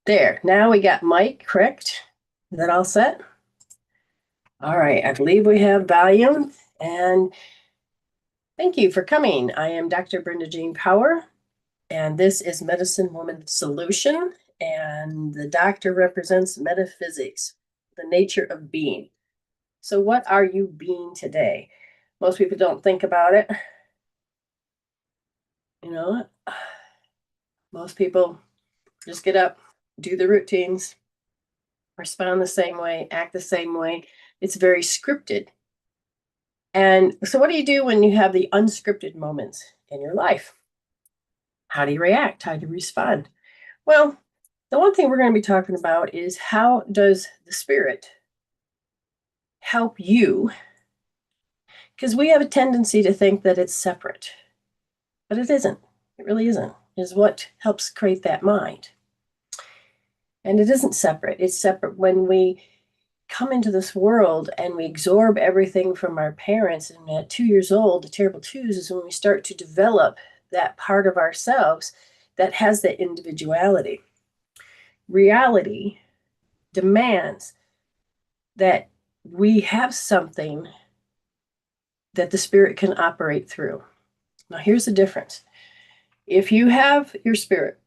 There, now we got Mike, correct? Is that all set? All right, I believe we have volume, and thank you for coming. I am Dr. Brenda Jean Power, and this is Medicine Woman Solution, and the doctor represents metaphysics, the nature of being. So what are you being today? Most people don't think about it. You know, most people just get up, do the routines, respond the same way, act the same way. It's very scripted. And so, what do you do when you have the unscripted moments in your life? How do you react? How do you respond? Well, the one thing we're going to be talking about is how does the spirit help you? Because we have a tendency to think that it's separate, but it isn't. It really isn't. Is what helps create that mind. And it isn't separate. It's separate when we come into this world and we absorb everything from our parents. And at 2 years old, the terrible twos is when we start to develop that part of ourselves that has that individuality. Reality demands that we have something that the spirit can operate through. Now, here's the difference. If you have your spirit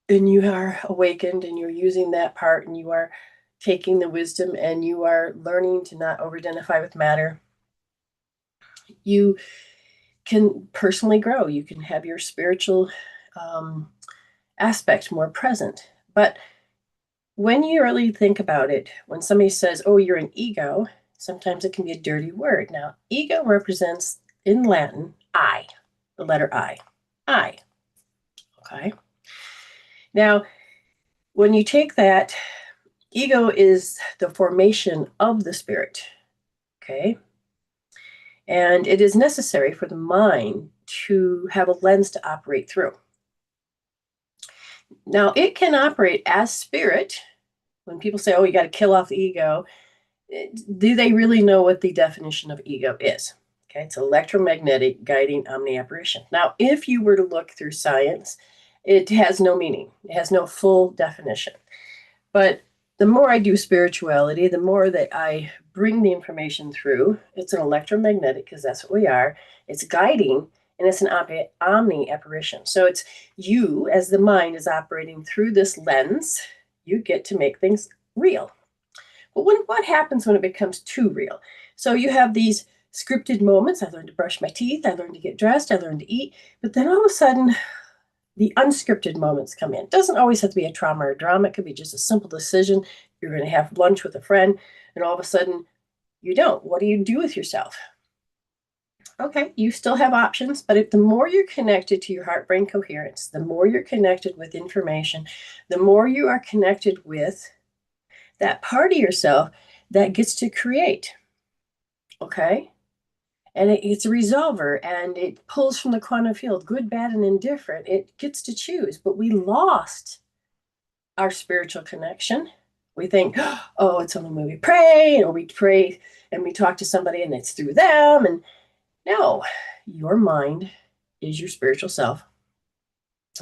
and you are awakened and you're using that part and you are taking the wisdom and you are learning to not over-identify with matter, you can personally grow. You can have your spiritual aspect more present. But when you really think about it, when somebody says, oh, you're an ego, sometimes it can be a dirty word. Now, ego represents in Latin, I, the letter I. I. Okay. Now, when you take that, ego is the formation of the spirit. Okay. And it is necessary for the mind to have a lens to operate through. Now, it can operate as spirit. When people say, oh, you got to kill off the ego, do they really know what the definition of ego is? Okay, it's electromagnetic guiding omni-operation. Now, if you were to look through science, it has no meaning. It has no full definition. But the more I do spirituality, the more that I bring the information through. It's an electromagnetic, because that's what we are. It's guiding, and it's an omni-apparition. So it's you, as the mind is operating through this lens, you get to make things real. But what happens when it becomes too real? So you have these scripted moments. I learned to brush my teeth. I learned to get dressed. I learned to eat. But then all of a sudden, the unscripted moments come in. It doesn't always have to be a trauma or drama. It could be just a simple decision. You're going to have lunch with a friend, and all of a sudden, you don't. What do you do with yourself? Okay, you still have options, but the more you're connected to your heart-brain coherence, the more you're connected with information, the more you are connected with that part of yourself that gets to create. Okay? And it's a resolver, and it pulls from the quantum field, good, bad, and indifferent. It gets to choose, but we lost our spiritual connection. We think, oh, it's only when we pray, or we pray and we talk to somebody and it's through them. And no, your mind is your spiritual self.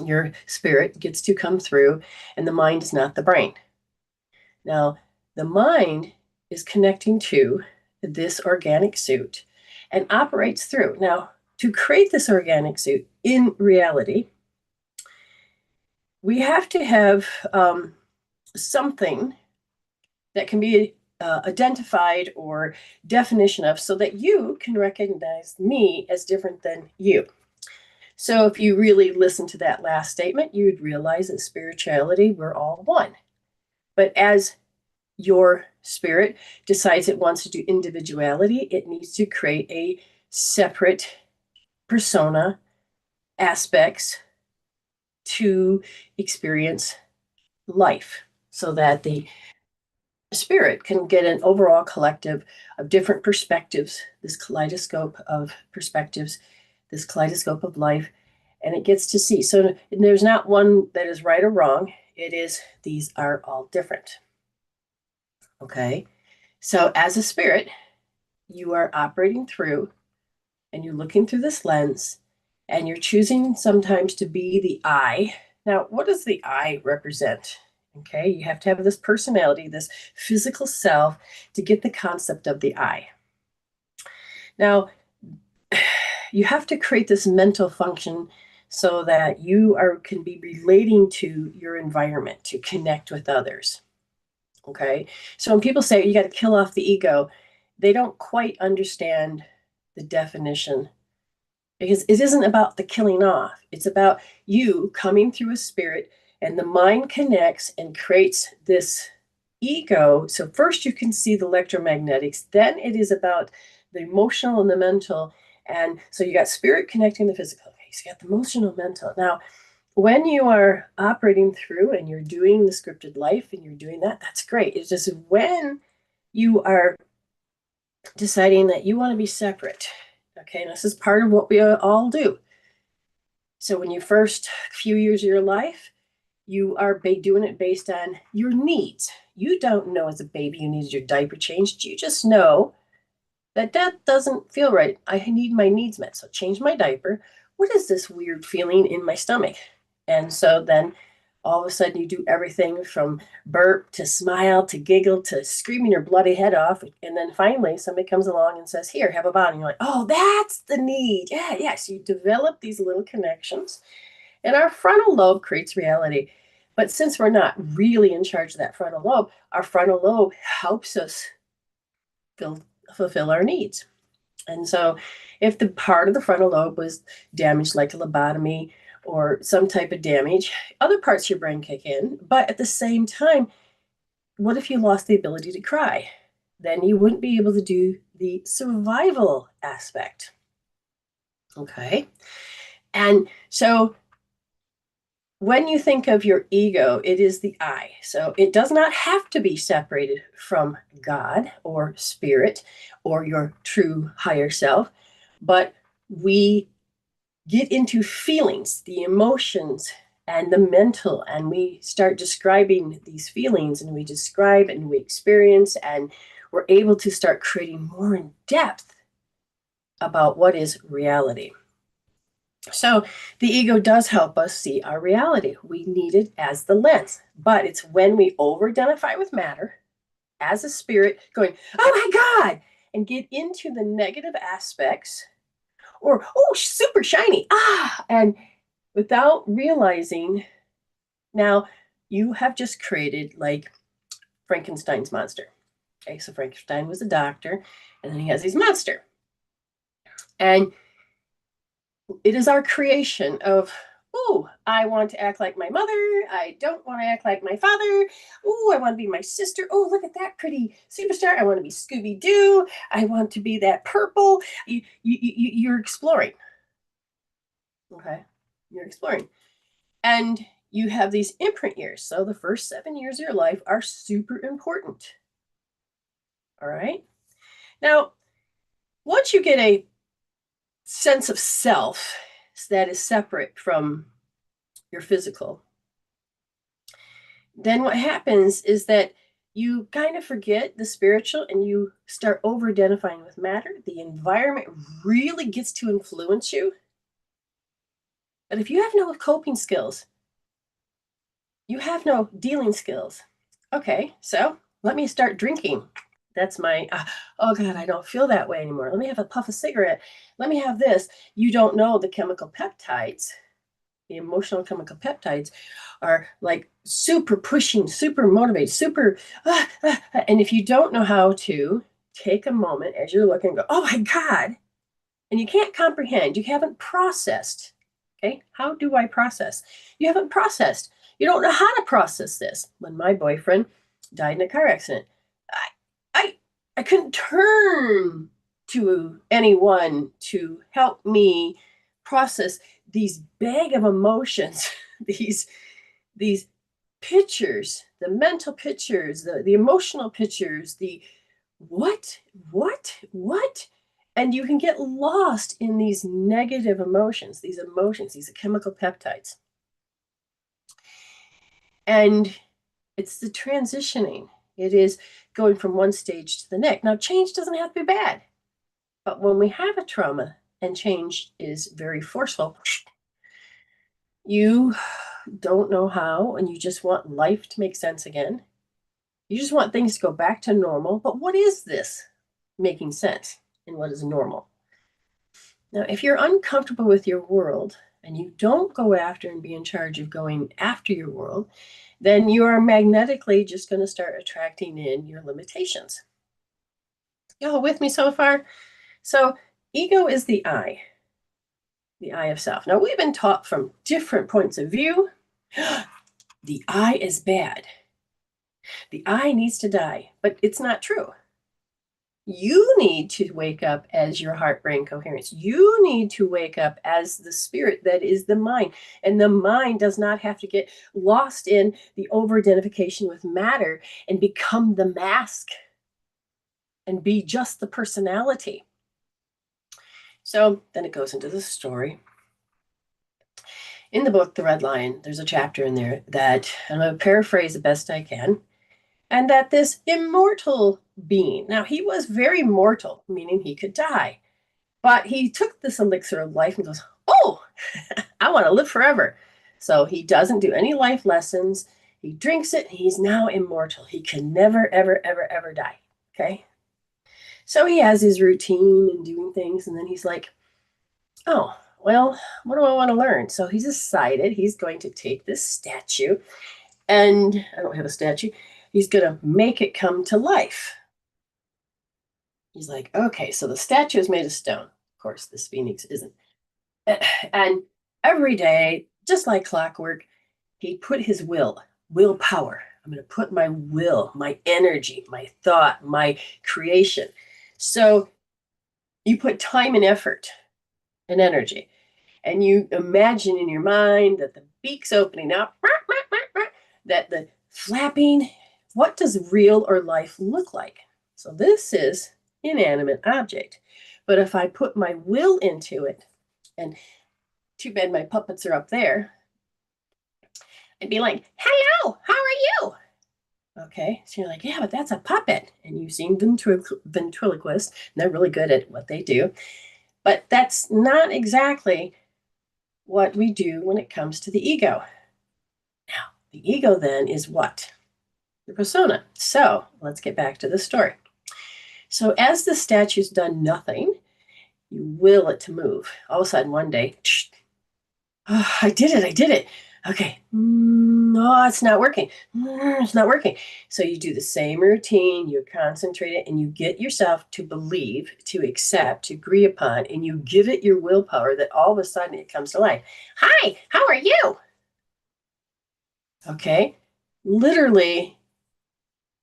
Your spirit gets to come through, and the mind is not the brain. Now, the mind is connecting to this organic suit and operates through. Now, to create this organic suit in reality, we have to have something that can be identified or definition of, so that you can recognize me as different than you. So if you really listen to that last statement, you'd realize that spirituality, we're all one. But as your spirit decides it wants to do individuality, it needs to create a separate persona, aspects to experience life, so that the spirit can get an overall collective of different perspectives, this kaleidoscope of perspectives, this kaleidoscope of life, and it gets to see. So there's not one that is right or wrong. It is, these are all different. Okay. So as a spirit, you are operating through, and you're looking through this lens, and you're choosing sometimes to be the I. Now, what does the I represent? Okay, you have to have this personality, this physical self, to get the concept of the I. Now, you have to create this mental function so that you can be relating to your environment to connect with others. Okay, so when people say you got to kill off the ego, they don't quite understand the definition, because it isn't about the killing off. It's about you coming through a spirit, and the mind connects and creates this ego. So first you can see the electromagnetics, then it is about the emotional and the mental. And so you got spirit connecting the physical. Okay, so you got the emotional, mental. Now, when you are operating through and you're doing the scripted life and you're doing that, that's great. It's just when you are deciding that you want to be separate. Okay, and this is part of what we all do. So when you first few years of your life, you are doing it based on your needs. You don't know as a baby you needed your diaper changed. You just know that that doesn't feel right. I need my needs met. So change my diaper. What is this weird feeling in my stomach? And so then all of a sudden you do everything from burp to smile to giggle to screaming your bloody head off. And then finally somebody comes along and says, here, have a bottle. And you're like, oh, that's the need. Yeah, yeah. So you develop these little connections. And our frontal lobe creates reality. But since we're not really in charge of that frontal lobe, our frontal lobe helps us fulfill our needs. And so if the part of the frontal lobe was damaged, like a lobotomy or some type of damage, other parts of your brain kick in. But at the same time, what if you lost the ability to cry? Then you wouldn't be able to do the survival aspect. Okay. And so when you think of your ego, it is the I. So it does not have to be separated from God or spirit or your true higher self, but we get into feelings, the emotions, and the mental, and we start describing these feelings, and we describe and we experience, and we're able to start creating more in depth about what is reality. So the ego does help us see our reality. We need it as the lens, but it's when we over-identify with matter as a spirit going, oh my God, and get into the negative aspects, or, oh, super shiny, and without realizing, now you have just created like Frankenstein's monster. Okay, so Frankenstein was a doctor, and then he has his monster. And it is our creation of, oh, I want to act like my mother. I don't want to act like my father. Oh, I want to be my sister. Oh, look at that pretty superstar. I want to be Scooby-Doo. I want to be that purple. You're exploring. Okay, you're exploring. And you have these imprint years. So the first 7 years of your life are super important. All right. Now, once you get a sense of self that is separate from your physical, then what happens is that you kind of forget the spiritual and you start over identifying with matter. The environment really gets to influence you. But if you have no coping skills, you have no dealing skills. Okay, so let me start drinking. That's my, oh God, I don't feel that way anymore. Let me have a puff of cigarette. Let me have this. You don't know the chemical peptides, the emotional chemical peptides are like super pushing, super motivated, super, and if you don't know how to take a moment as you're looking and go, oh my God, and you can't comprehend, you haven't processed. Okay, how do I process? You haven't processed. You don't know how to process this. When my boyfriend died in a car accident, I couldn't turn to anyone to help me process these bag of emotions, these pictures, the mental pictures, the emotional pictures, the what, and you can get lost in these negative emotions, these chemical peptides. And it's the transitioning. It is going from one stage to the next. Now, change doesn't have to be bad. But when we have a trauma and change is very forceful, you don't know how, and you just want life to make sense again. You just want things to go back to normal. But what is this making sense and what is normal? Now, if you're uncomfortable with your world and you don't go after and be in charge of going after your world, then you are magnetically just going to start attracting in your limitations. Y'all with me so far? So ego is the I of self. Now, we've been taught from different points of view. The I is bad. The I needs to die, but it's not true. You need to wake up as your heart-brain coherence. You need to wake up as the spirit that is the mind. And the mind does not have to get lost in the over-identification with matter and become the mask and be just the personality. So then it goes into the story. In the book, The Red Lion, there's a chapter in there that I'm going to paraphrase the best I can. And that this immortal being, now he was very mortal, meaning he could die, but he took this elixir of life and goes, oh, I want to live forever. So he doesn't do any life lessons. He drinks it. He's now immortal. He can never, ever, ever, ever die. Okay. So he has his routine and doing things. And then he's like, oh, well, what do I want to learn? So he's decided he's going to take this statue, and I don't have a statue. He's going to make it come to life. He's like, okay, so the statue is made of stone. Of course, this phoenix isn't. And every day, just like clockwork, he put his willpower. I'm going to put my will, my energy, my thought, my creation. So you put time and effort and energy, and you imagine in your mind that the beak's opening up, that the flapping. What does real or life look like? So this is inanimate object. But if I put my will into it, and too bad my puppets are up there, I'd be like, hello, how are you? Okay, so you're like, yeah, but that's a puppet. And you've seen ventriloquists, and they're really good at what they do. But that's not exactly what we do when it comes to the ego. Now, the ego then is what? The persona. So let's get back to the story. So as the statue's done nothing, you will it to move. All of a sudden, one day, oh, I did it. Okay, no, it's not working. It's not working. So you do the same routine, you concentrate it, and you get yourself to believe, to accept, to agree upon, and you give it your willpower that all of a sudden it comes to life. Hi, how are you? Okay, literally,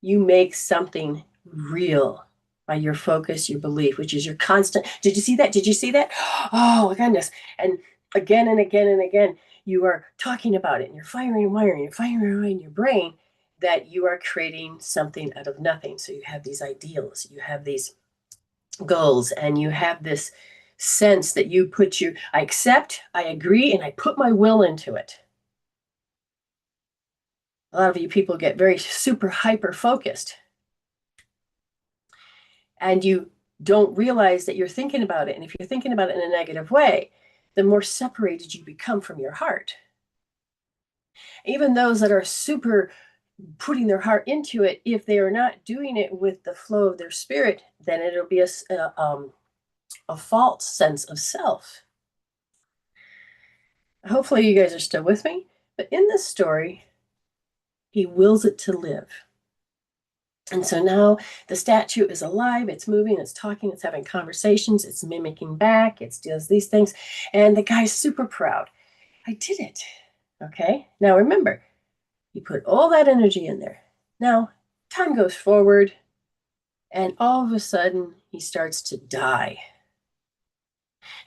you make something real by your focus, your belief, which is your constant. Did you see that? Did you see that? Oh my goodness. And again and again and again, you are talking about it and you're firing and wiring, you're firing in your brain that you are creating something out of nothing. So you have these ideals, you have these goals, and you have this sense that I accept, I agree, and I put my will into it. A lot of you people get very super hyper focused, and you don't realize that you're thinking about it. And if you're thinking about it in a negative way, the more separated you become from your heart. Even those that are super putting their heart into it, if they are not doing it with the flow of their spirit, then it'll be a false sense of self. Hopefully you guys are still with me. But in this story, he wills it to live. And so now the statue is alive, it's moving, it's talking, it's having conversations, it's mimicking back, it does these things. And the guy's super proud. I did it. Okay. Now remember, you put all that energy in there. Now, time goes forward, and all of a sudden, he starts to die.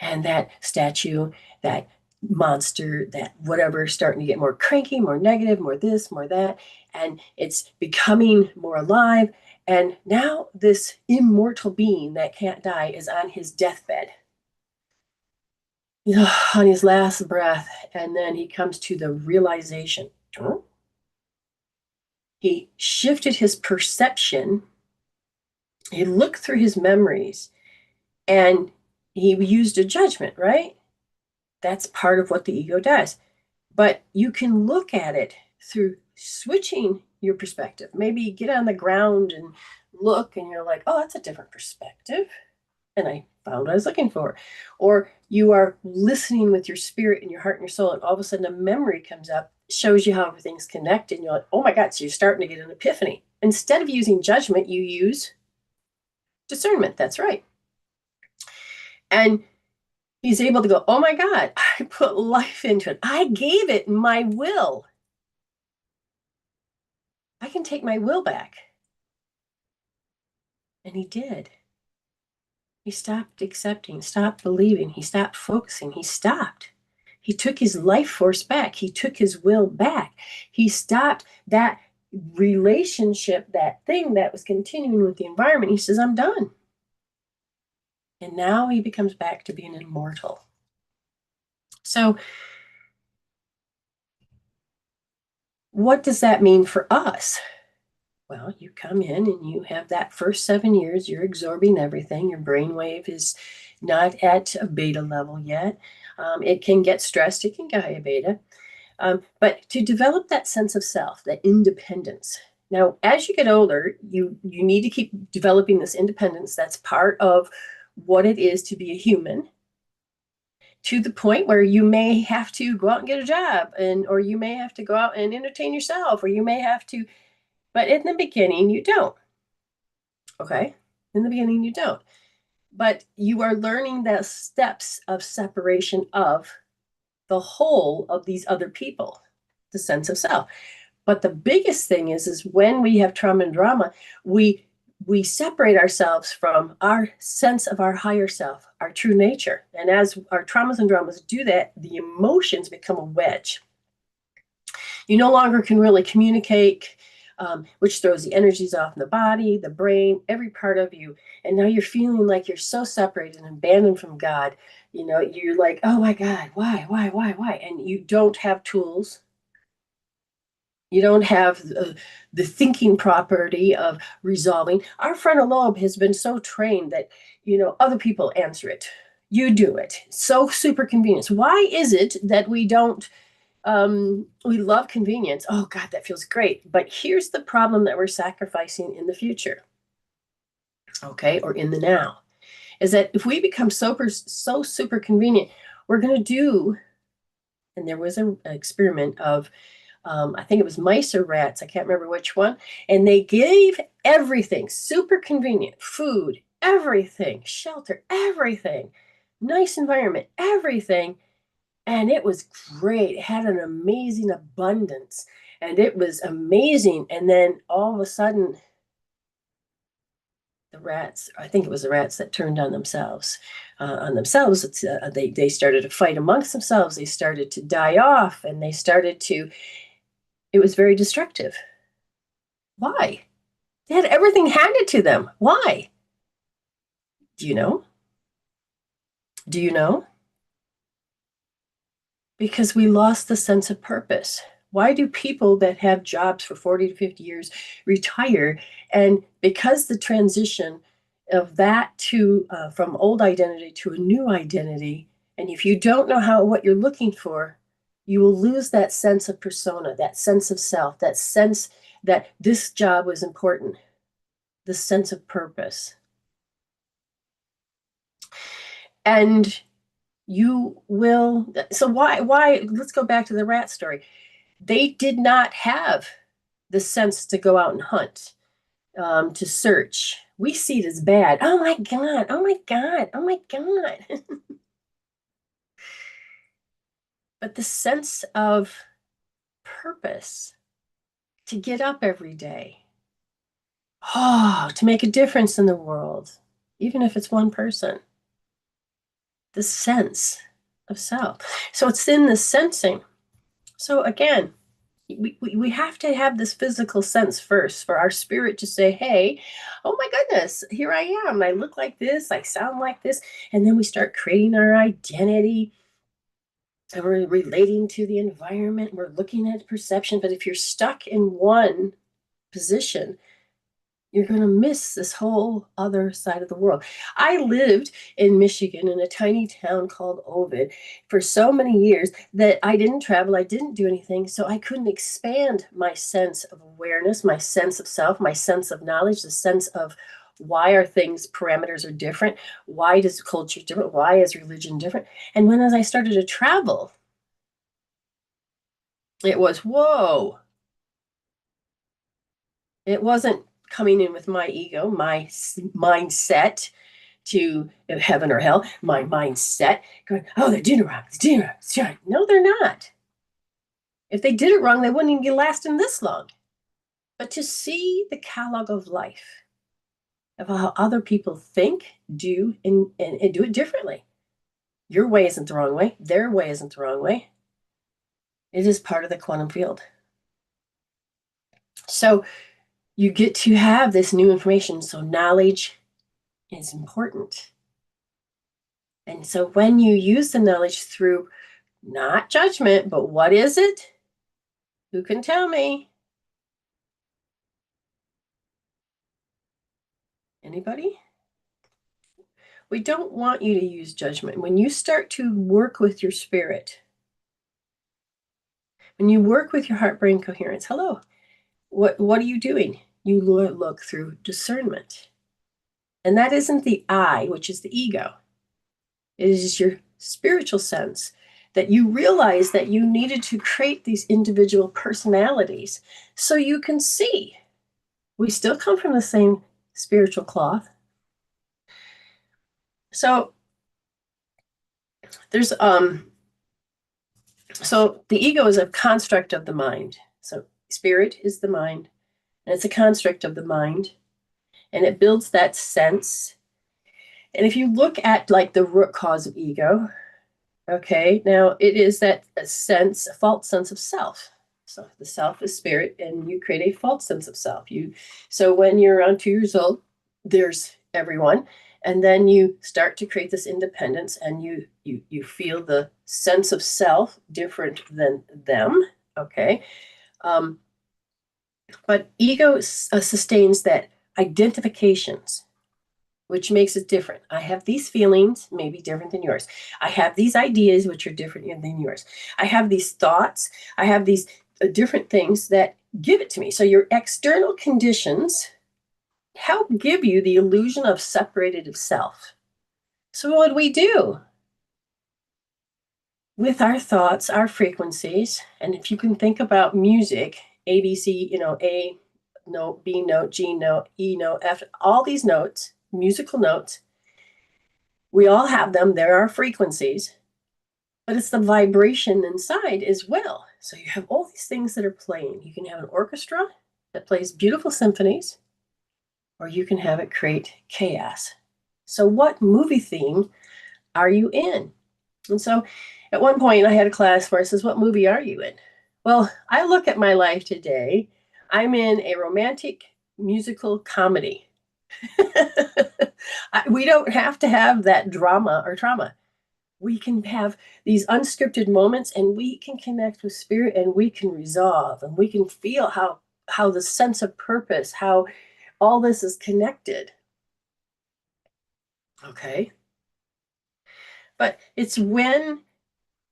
And that statue, that monster, that whatever, starting to get more cranky, more negative, more this, more that, and it's becoming more alive. And now this immortal being that can't die is on his deathbed, on his last breath, and then he comes to the realization. He shifted his perception, he looked through his memories, and he used a judgment, right? That's part of what the ego does. But you can look at it through switching your perspective. Maybe get on the ground and look, and you're like, oh, that's a different perspective. And I found what I was looking for. Or you are listening with your spirit and your heart and your soul, and all of a sudden a memory comes up, shows you how everything's connected, and you're like, oh my God, so you're starting to get an epiphany. Instead of using judgment, you use discernment. That's right. And he's able to go, oh my God, I put life into it. I gave it my will. I can take my will back. And he did. He stopped accepting, stopped believing, he stopped focusing, he stopped. He took his life force back. He took his will back. He stopped that relationship, that thing that was continuing with the environment. He says, I'm done. And now he becomes back to being immortal. So, what does that mean for us? Well, you come in and you have that first 7 years, you're absorbing everything. Your brainwave is not at a beta level yet. It can get stressed, it can get high beta. But to develop that sense of self, that independence. Now, as you get older, you need to keep developing this independence. That's part of what it is to be a human, to the point where you may have to go out and get a job, or you may have to go out and entertain yourself, or you may have to, but in the beginning, you don't. Okay? In the beginning, you don't. But you are learning the steps of separation of the whole of these other people, the sense of self. But the biggest thing is when we have trauma and drama, we separate ourselves from our sense of our higher self, our true nature. And as our traumas and dramas do that, the emotions become a wedge. You no longer can really communicate, which throws the energies off in the body, the brain, every part of you. And now you're feeling like you're so separated and abandoned from God. You know, you're like, oh my God, why? And you don't have tools. You don't have the thinking property of resolving. Our frontal lobe has been so trained that, other people answer it. You do it. So super convenience. Why is it that we don't, we love convenience? Oh God, that feels great. But here's the problem that we're sacrificing in the future, okay, or in the now, is that if we become so super convenient, we're going to do, and there was an experiment of, I think it was mice or rats, I can't remember which one, and they gave everything, super convenient, food, everything, shelter, everything, nice environment, everything, and it was great. It had an amazing abundance, and it was amazing. And then all of a sudden, the rats, I think it was the rats that turned on themselves. They started to fight amongst themselves. They started to die off, and they started to, it was very destructive. Why? They had everything handed to them. Why? Do you know? Do you know? Because we lost the sense of purpose. Why do people that have jobs for 40 to 50 years retire? And because the transition of that to from old identity to a new identity, and if you don't know what you're looking for, you will lose that sense of persona, that sense of self, that sense that this job was important, the sense of purpose. And you will, so why, let's go back to the rat story. They did not have the sense to go out and hunt, to search. We see it as bad. Oh my God, oh my God, oh my God. But the sense of purpose, to get up every day, to make a difference in the world, even if it's one person, the sense of self. So it's in the sensing. So again, we have to have this physical sense first for our spirit to say, hey, oh my goodness, here I am. I look like this. I sound like this. And then we start creating our identity. And we're relating to the environment. We're looking at perception. But if you're stuck in one position, you're going to miss this whole other side of the world. I lived in Michigan in a tiny town called Ovid for so many years that I didn't travel, I didn't do anything, so I couldn't expand my sense of awareness, my sense of self, my sense of knowledge, the sense of why are things parameters are different, why does culture different, why is religion different. And when as I started to travel, it was whoa. It wasn't coming in with my ego, my mindset to heaven or hell, my mindset going, oh, they're doing it wrong, they're doing it wrong. No, they're not. If they did it wrong, they wouldn't even be lasting this long. But to see the catalog of life, of how other people think, do, and do it differently. Your way isn't the wrong way. Their way isn't the wrong way. It is part of the quantum field. So you get to have this new information. So knowledge is important. And so when you use the knowledge through not judgment, but what is it? Who can tell me? Anybody? We don't want you to use judgment. When you start to work with your spirit, when you work with your heart-brain coherence, hello, what are you doing? You look through discernment. And that isn't the I, which is the ego. It is your spiritual sense that you realize that you needed to create these individual personalities so you can see. We still come from the same spiritual cloth. So there's so the ego is a construct of the mind. So spirit is the mind, and it's a construct of the mind, and it builds that sense. And if you look at like the root cause of ego, okay, now it is that sense, a false sense of self. So the self is spirit, and you create a false sense of self. So when you're around 2 years old, there's everyone, and then you start to create this independence, and you feel the sense of self different than them. Okay, but ego sustains that identifications, which makes it different. I have these feelings, maybe different than yours. I have these ideas, which are different than yours. I have these thoughts. I have these different things that give it to me. So your external conditions help give you the illusion of separated of self. So what do we do? With our thoughts, our frequencies, and if you can think about music, A, B, C, A note, B note, G note, E note, F, all these notes, musical notes, we all have them. There are frequencies, but it's the vibration inside as well. So you have all these things that are playing. You can have an orchestra that plays beautiful symphonies, or you can have it create chaos. So what movie theme are you in? And so at one point I had a class where it says, what movie are you in? Well, I look at my life today. I'm in a romantic musical comedy. We don't have to have that drama or trauma. We can have these unscripted moments, and we can connect with spirit, and we can resolve, and we can feel how the sense of purpose, how all this is connected. Okay. But it's when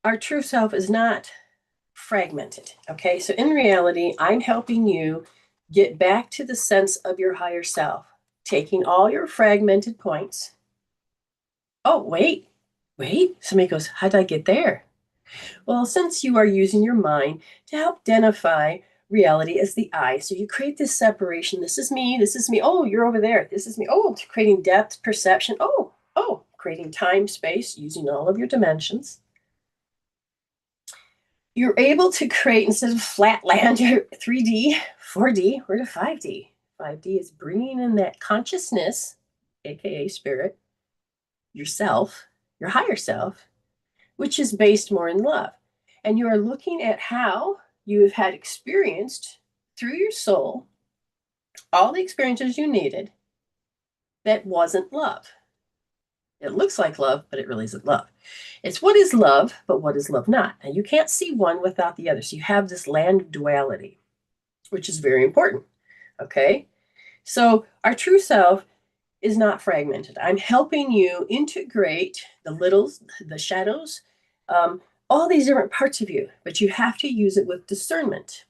our true self is not fragmented. Okay. So in reality, I'm helping you get back to the sense of your higher self, taking all your fragmented points. Oh, wait. Somebody goes, how did I get there? Well, since you are using your mind to help identify reality as the I, so you create this separation. This is me. Oh, you're over there. This is me. Oh, creating depth, perception. Oh, creating time, space, using all of your dimensions. You're able to create, instead of flat land, your 3D, 4D, we're to 5D. 5D is bringing in that consciousness, aka spirit, yourself, your higher self, which is based more in love. And you are looking at how you have had experienced through your soul all the experiences you needed that wasn't love. It looks like love, but it really isn't love. It's what is love, but what is love not? And you can't see one without the other. So you have this land of duality, which is very important. Okay. So our true self is not fragmented. I'm helping you integrate the shadows, all these different parts of you, but you have to use it with discernment.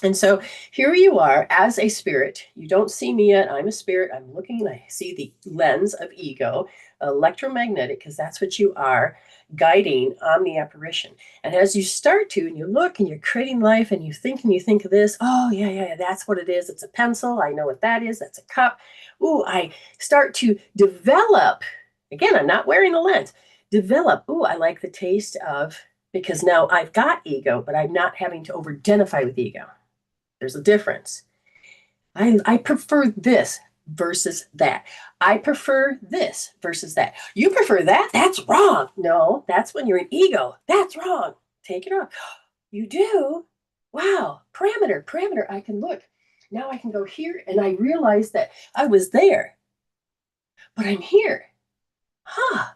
And so here you are as a spirit. You don't see me yet. I'm a spirit. I'm looking, I see the lens of ego, electromagnetic, because that's what you are, guiding Omni-Operation. And as you start to, and you look and you're creating life and you think of this, oh, yeah, that's what it is. It's a pencil. I know what that is. That's a cup. Ooh, I start to develop. Again, I'm not wearing a lens. Develop. Ooh, I like the taste of, because now I've got ego, but I'm not having to over-identify with ego. There's a difference. I prefer this versus that. I prefer this versus that. You prefer that? That's wrong. No, that's when you're in ego. That's wrong. Take it off. You do? Wow. Parameter. I can look. Now I can go here and I realize that I was there, but I'm here. Huh.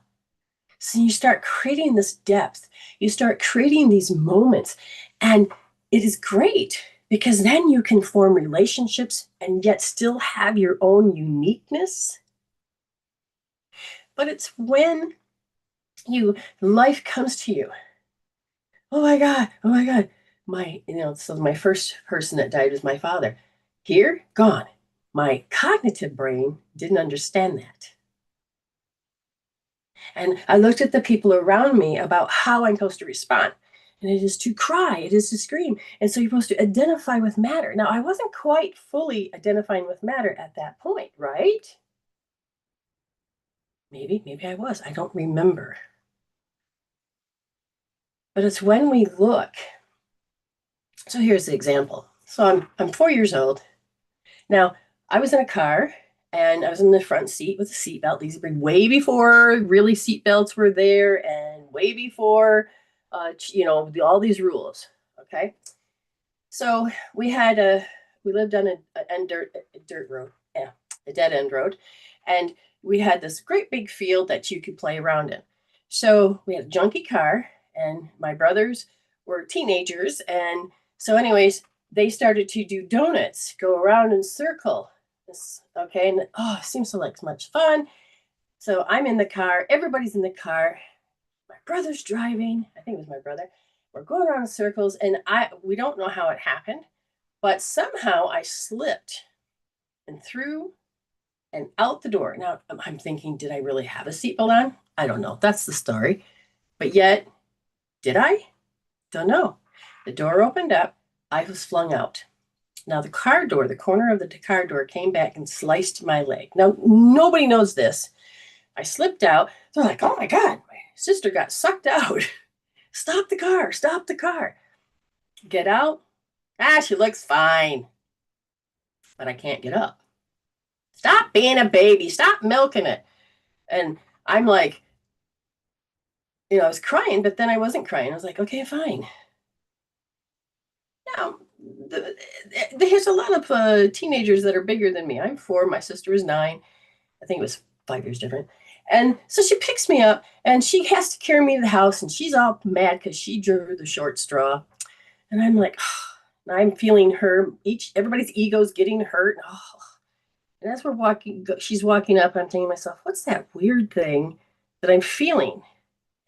So you start creating this depth. You start creating these moments, and it is great. Because then you can form relationships and yet still have your own uniqueness. But it's when life comes to you. Oh my God. So my first person that died was my father. Here, gone. My cognitive brain didn't understand that. And I looked at the people around me about how I'm supposed to respond. And it is to cry, it is to scream. And so you're supposed to identify with matter. Now, I wasn't quite fully identifying with matter at that point, right? Maybe I was. I don't remember. But it's when we look. So here's the example. So I'm 4 years old. Now, I was in a car and I was in the front seat with a seatbelt. These were way before really seatbelts were there and way before all these rules. Okay. So we lived on a dirt road, a dead end road, and we had this great big field that you could play around in. So we had a junky car, and my brothers were teenagers, and so anyways, they started to do donuts, go around and circle. Okay, and it seems so like much fun. So I'm in the car, everybody's in the car. My brother's driving. I think it was my brother. We're going around in circles, and we don't know how it happened, but somehow I slipped and through and out the door. Now I'm thinking, did I really have a seatbelt on? I don't know. That's the story. But yet, did I? Don't know. The door opened up. I was flung out. Now the car door, the corner of the car door came back and sliced my leg. Now, nobody knows this. I slipped out. They're like, oh my God, my sister got sucked out. Stop the car. Stop the car. Get out. She looks fine. But I can't get up. Stop being a baby. Stop milking it. And I'm like, I was crying, but then I wasn't crying. I was like, okay, fine. Now, there's a lot of teenagers that are bigger than me. I'm 4. My sister is 9. I think it was 5 years different. And so she picks me up and she has to carry me to the house, and she's all mad because she drew the short straw. And I'm like, I'm feeling everybody's ego's getting hurt. And as she's walking up, I'm thinking to myself, what's that weird thing that I'm feeling?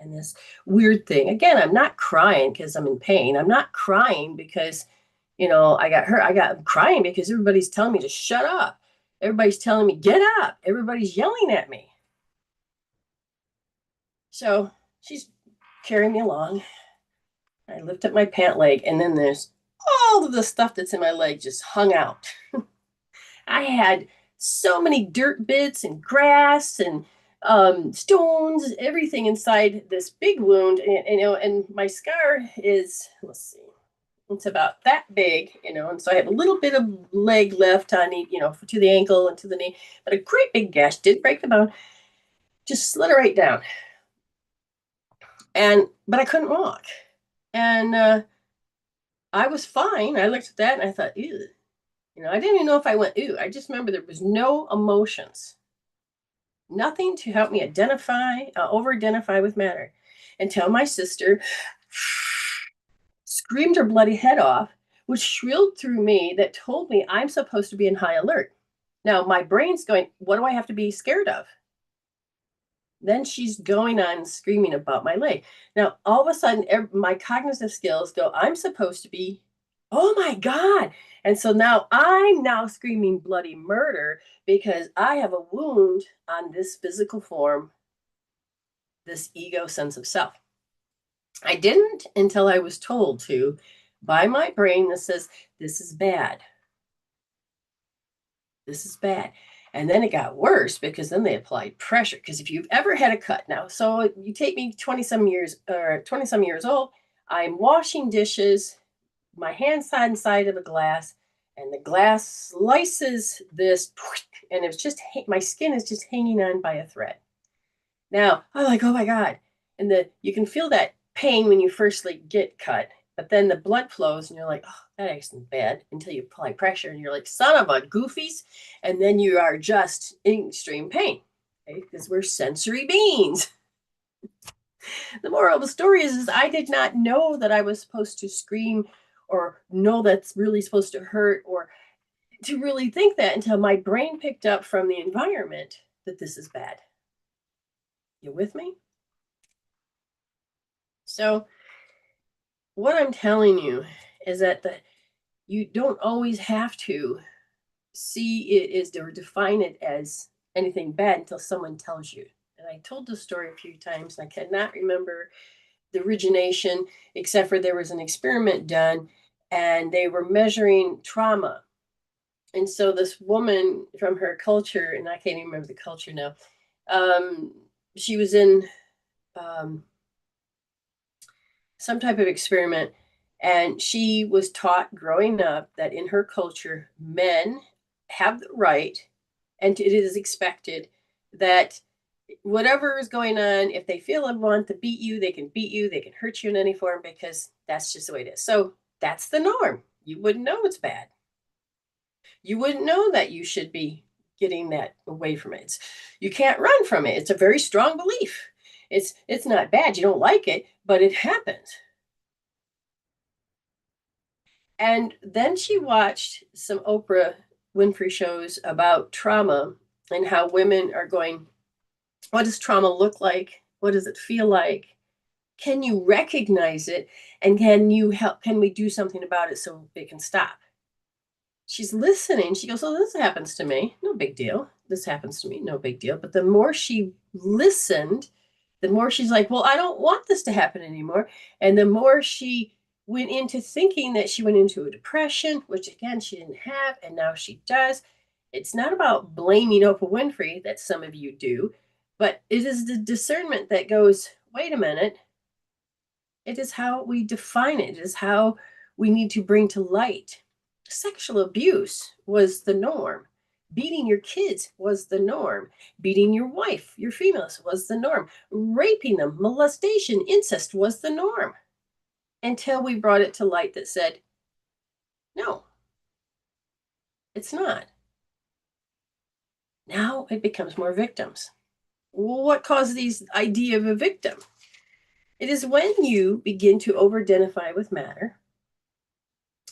And this weird thing, again, I'm not crying because I'm in pain. I'm not crying because, I got hurt. I'm crying because everybody's telling me to shut up. Everybody's telling me, get up. Everybody's yelling at me. So she's carrying me along. I lift up my pant leg, and then there's all of the stuff that's in my leg just hung out. I had so many dirt bits and grass and stones, everything inside this big wound. And my scar is, let's see, it's about that big, and so I have a little bit of leg left on each, to the ankle and to the knee, but a great big gash, did break the bone, just slid it right down. But I couldn't walk. And I was fine. I looked at that and I thought, ew. I didn't even know if I went, ew. I just remember there was no emotions. Nothing to help me over-identify with matter, until my sister screamed her bloody head off, which shrilled through me, that told me I'm supposed to be in high alert. Now my brain's going, what do I have to be scared of? Then she's going on screaming about my leg. Now, all of a sudden, my cognitive skills go, I'm supposed to be, oh my God. And so now I'm now screaming bloody murder because I have a wound on this physical form, this ego sense of self. I didn't until I was told to by my brain that says, this is bad. This is bad. And then it got worse because then they applied pressure. Because if you've ever had a cut now, so you take me 20 some years or 20 some years old, I'm washing dishes, my hand's inside of a glass, and the glass slices this, and it's just, my skin is just hanging on by a thread. Now, I'm like, oh my God. And you can feel that pain when you first get cut, but then the blood flows and you're like, oh, that isn't bad until you apply pressure and you're like, son of a goofies. And then you are just in extreme pain, okay? Because we're sensory beings. The moral of the story is I did not know that I was supposed to scream or know that's really supposed to hurt or to really think that until my brain picked up from the environment that this is bad. You with me? So what I'm telling you is that you don't always have to see it as or define it as anything bad until someone tells you. And I told this story a few times, and I cannot remember the origination, except for there was an experiment done, and they were measuring trauma. And so this woman from her culture, and I can't even remember the culture now, she was in some type of experiment, and she was taught growing up that in her culture, men have the right, and it is expected that whatever is going on, if they feel and want to beat you, they can hurt you in any form because that's just the way it is. So that's the norm. You wouldn't know it's bad. You wouldn't know that you should be getting that away from it. You can't run from it. It's a very strong belief. It's not bad. You don't like it, but it happens. And then she watched some Oprah Winfrey shows about trauma and how women are going, what does trauma look like? What does it feel like? Can you recognize it? And can we do something about it so it can stop? She's listening. She goes, oh, this happens to me. No big deal. This happens to me. No big deal. But the more she listened, the more she's like, well, I don't want this to happen anymore. And the more she went into thinking that she went into a depression, which again, she didn't have, and now she does. It's not about blaming Oprah Winfrey, that some of you do, but it is the discernment that goes, wait a minute. It is how we define it. It is how we need to bring to light. Sexual abuse was the norm. Beating your kids was the norm. Beating your wife, your females, was the norm. Raping them, molestation, incest was the norm. Until we brought it to light that said, no, it's not. Now it becomes more victims. What causes these idea of a victim? It is when you begin to over-identify with matter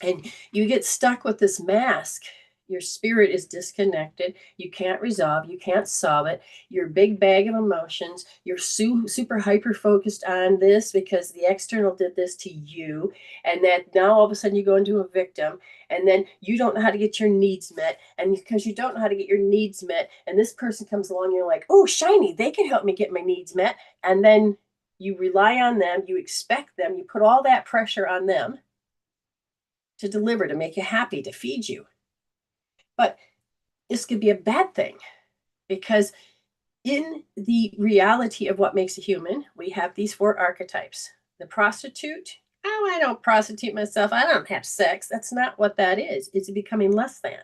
and you get stuck with this mask. Your spirit is disconnected. You can't resolve. You can't solve it. Your big bag of emotions. You're super hyper focused on this because the external did this to you. And that now all of a sudden you go into a victim. And then you don't know how to get your needs met. And because you don't know how to get your needs met, and this person comes along, you're like, oh, shiny, they can help me get my needs met. And then you rely on them. You expect them. You put all that pressure on them to deliver, to make you happy, to feed you. But this could be a bad thing because in the reality of what makes a human, we have these 4 archetypes. The prostitute, oh, I don't prostitute myself. I don't have sex. That's not what that is. It's becoming less than.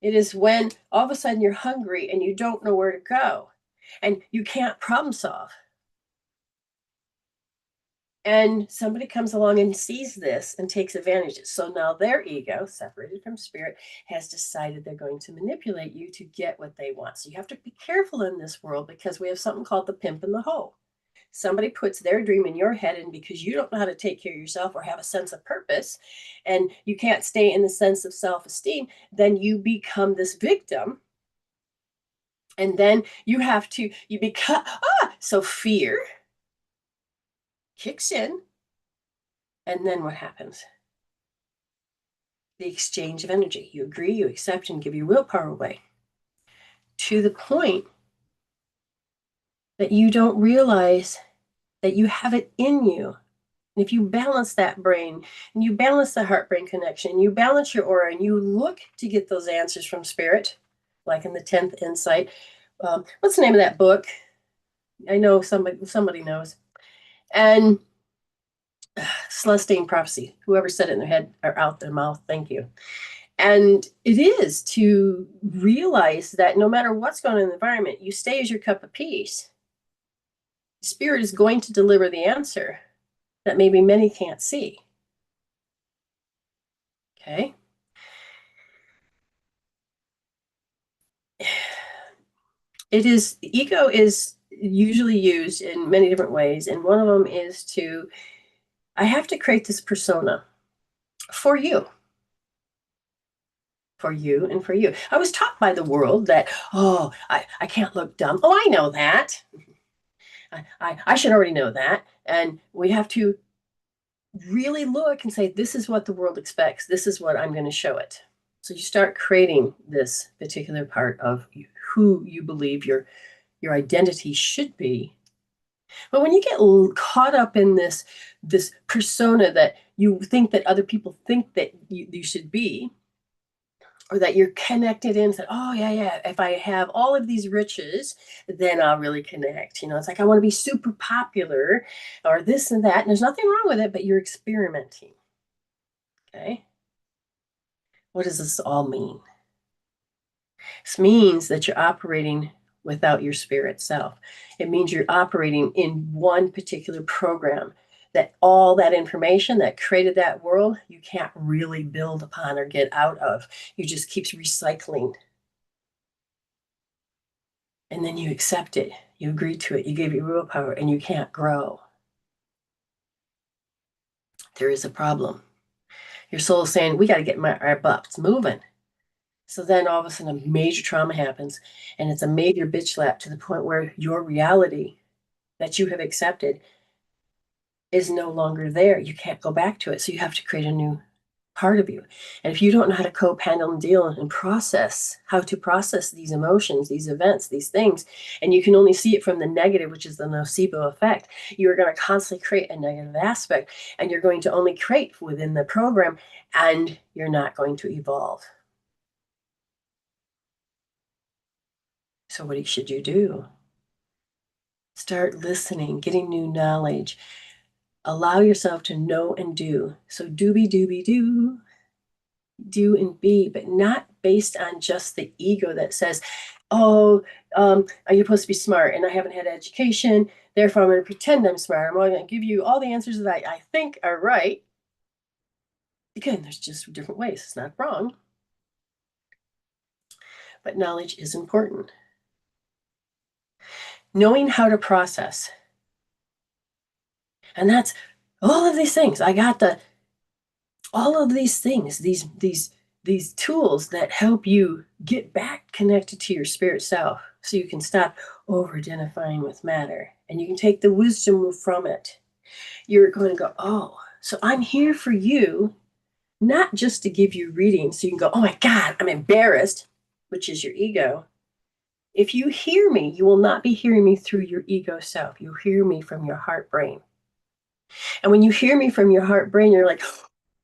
It is when all of a sudden you're hungry and you don't know where to go and you can't problem solve. And somebody comes along and sees this and takes advantage. So now their ego, separated from spirit, has decided they're going to manipulate you to get what they want. So you have to be careful in this world because we have something called the pimp and the hoe. Somebody puts their dream in your head, and because you don't know how to take care of yourself or have a sense of purpose, and you can't stay in the sense of self-esteem, then you become this victim. And then you become, so fear kicks in. And then what happens? The exchange of energy. You agree, you accept, and give your willpower away to the point that you don't realize that you have it in you. And if you balance that brain, and you balance the heart-brain connection, you balance your aura, and you look to get those answers from spirit, like in the 10th Insight. What's the name of that book? I know somebody knows. And Celestine Prophecy, whoever said it in their head or out their mouth, thank you. And it is to realize that no matter what's going on in the environment, you stay as your cup of peace. Spirit is going to deliver the answer that maybe many can't see. Okay? Ego is usually used in many different ways. And one of them is I have to create this persona for you. For you and for you. I was taught by the world that, I can't look dumb. Oh, I know that. I should already know that. And we have to really look and say, this is what the world expects. This is what I'm going to show it. So you start creating this particular part of who you believe your identity should be. But when you get caught up in this persona that you think that other people think that you should be, or that you're connected in, said, oh, yeah, if I have all of these riches, then I'll really connect. It's like, I want to be super popular or this and that. And there's nothing wrong with it, but you're experimenting. Okay. What does this all mean? This means that you're operating without your spirit self. It means you're operating in one particular program, that all that information that created that world, you can't really build upon or get out of. You just keep recycling. And then you accept it. You agree to it. You give your willpower, and you can't grow. There is a problem. Your soul is saying, we got to get our butts moving. So then all of a sudden a major trauma happens, and it's a major bitch slap to the point where your reality that you have accepted is no longer there. You can't go back to it. So you have to create a new part of you. And if you don't know how to cope, handle, and deal and process, how to process these emotions, these events, these things, and you can only see it from the negative, which is the nocebo effect, you're going to constantly create a negative aspect, and you're going to only create within the program, and you're not going to evolve. So what should you do? Start listening, getting new knowledge. Allow yourself to know and do. So do and be, but not based on just the ego that says, are you supposed to be smart? And I haven't had education, therefore I'm going to pretend I'm smart. I'm only going to give you all the answers that I think are right. Again, there's just different ways. It's not wrong. But knowledge is important. Knowing how to process. And that's all of these things. I got all of these things, these tools that help you get back connected to your spirit self, so you can stop over-identifying with matter, and you can take the wisdom from it. You're going to go, oh, so I'm here for you, not just to give you readings so you can go, oh my God, I'm embarrassed, which is your ego. If you hear me, you will not be hearing me through your ego self. You'll hear me from your heart brain. And when you hear me from your heart brain, you're like,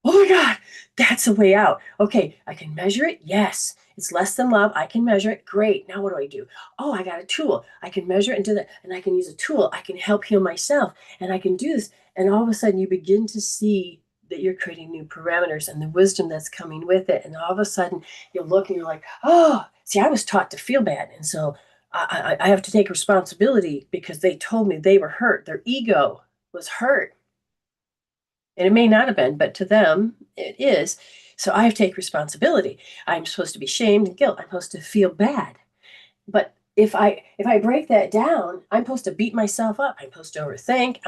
oh my God, that's a way out. Okay, I can measure it. Yes, it's less than love. I can measure it. Great. Now what do? Oh, I got a tool. I can measure it and do that. And I can use a tool. I can help heal myself. And I can do this. And all of a sudden you begin to see that you're creating new parameters and the wisdom that's coming with it. And all of a sudden you look and you're like, oh, see, I was taught to feel bad. And so I have to take responsibility because they told me they were hurt. Their ego was hurt. And it may not have been, but to them, it is. So I have to take responsibility. I'm supposed to be shamed and guilt. I'm supposed to feel bad. But if I break that down, I'm supposed to beat myself up. I'm supposed to overthink.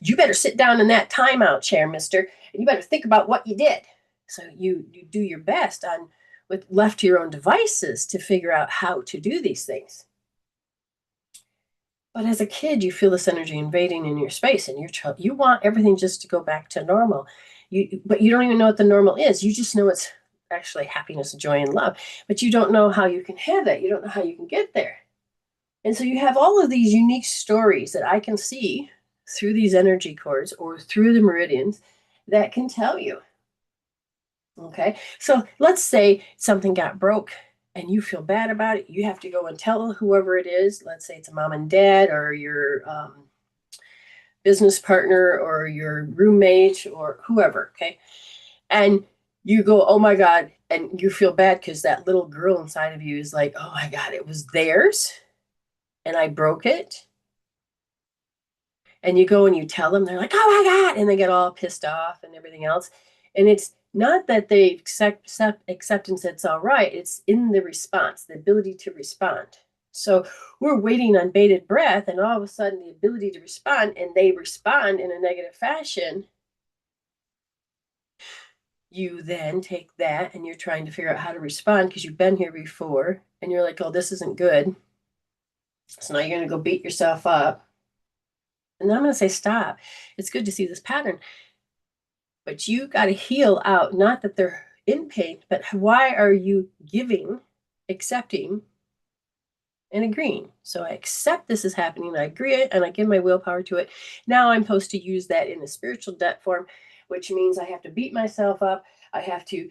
You better sit down in that timeout chair, mister, and you better think about what you did. So you do your best on with left to your own devices to figure out how to do these things. But as a kid, you feel this energy invading in your space, and you want everything just to go back to normal. But you don't even know what the normal is. You just know it's actually happiness, joy, and love. But you don't know how you can have that. You don't know how you can get there. And so you have all of these unique stories that I can see through these energy cords or through the meridians that can tell you. Okay, so let's say something got broke and you feel bad about it. You have to go and tell whoever it is. Let's say it's a mom and dad or your business partner or your roommate or whoever. Okay, and you go, oh my God, and you feel bad because that little girl inside of you is like, oh my God, it was theirs and I broke it. And you go and you tell them, they're like, oh my God, and they get all pissed off and everything else. And it's not that they acceptance, it's all right. It's in the response, the ability to respond. So we're waiting on bated breath, and all of a sudden the ability to respond, and they respond in a negative fashion. You then take that and you're trying to figure out how to respond because you've been here before, and you're like, oh, this isn't good. So now you're going to go beat yourself up. And then I'm going to say, stop. It's good to see this pattern. But you got to heal out, not that they're in pain, but why are you giving, accepting, and agreeing? So I accept this is happening, I agree it, and I give my willpower to it. Now I'm supposed to use that in a spiritual debt form, which means I have to beat myself up. I have to,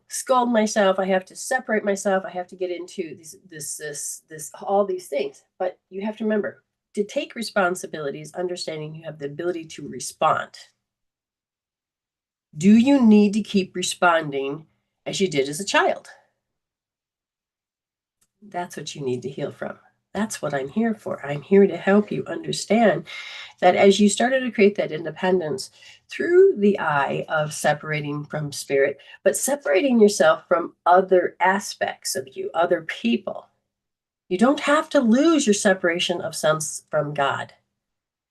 scold myself. I have to separate myself. I have to get into all these things. But you have to remember, to take responsibilities, understanding you have the ability to respond. Do you need to keep responding as you did as a child? That's what you need to heal from. That's what I'm here for. I'm here to help you understand that as you started to create that independence through the eye of separating from spirit, but separating yourself from other aspects of you, other people. You don't have to lose your separation of sense from God.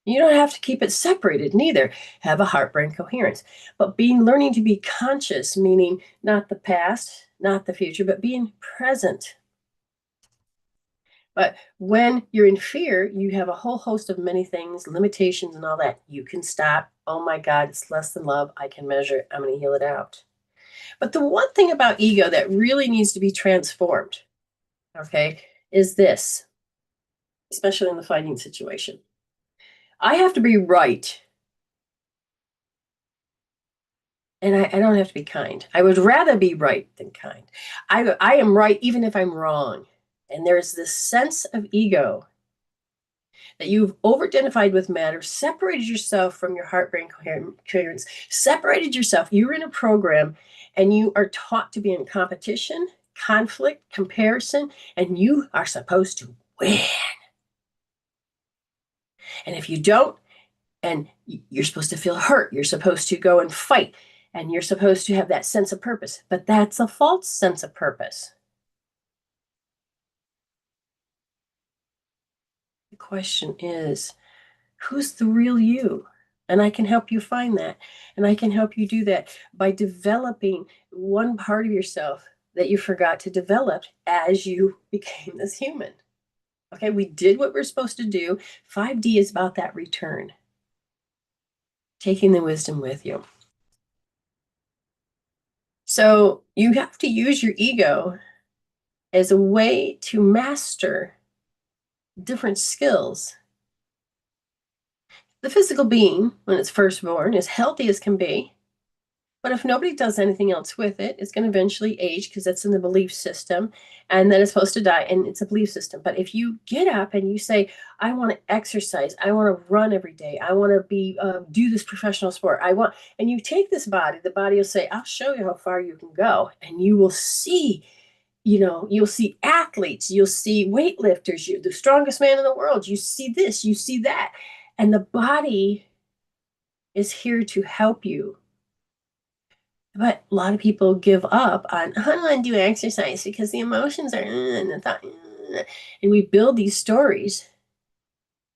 You don't have to keep it separated, neither. Have a heart-brain coherence. But learning to be conscious, meaning not the past, not the future, but being present. But when you're in fear, you have a whole host of many things, limitations and all that. You can stop. Oh my God, it's less than love. I can measure it. I'm going to heal it out. But the one thing about ego that really needs to be transformed, okay, is this, especially in the fighting situation. I have to be right. And I don't have to be kind. I would rather be right than kind. I am right even if I'm wrong. And there's this sense of ego that you've over-identified with matter, separated yourself from your heart-brain coherence, separated yourself. You're in a program and you are taught to be in competition, conflict, comparison, and you are supposed to win. And if you don't, and you're supposed to feel hurt, you're supposed to go and fight, and you're supposed to have that sense of purpose. But that's a false sense of purpose. The question is, who's the real you? And I can help you find that. And I can help you do that by developing one part of yourself that you forgot to develop as you became this human. Okay, we did what we're supposed to do. 5D is about that return. Taking the wisdom with you. So you have to use your ego as a way to master different skills. The physical being, when it's first born, is healthy as can be. But if nobody does anything else with it, it's going to eventually age because that's in the belief system, and then it's supposed to die, and it's a belief system. But if you get up and you say, I want to exercise, I want to run every day, I want to do this professional sport, and you take this body, the body will say, I'll show you how far you can go, and you will see, you'll see athletes, you'll see weightlifters, the strongest man in the world, you see this, you see that, and the body is here to help you. But a lot of people give up on, I don't want to do exercise because the emotions are, and the thought, And we build these stories.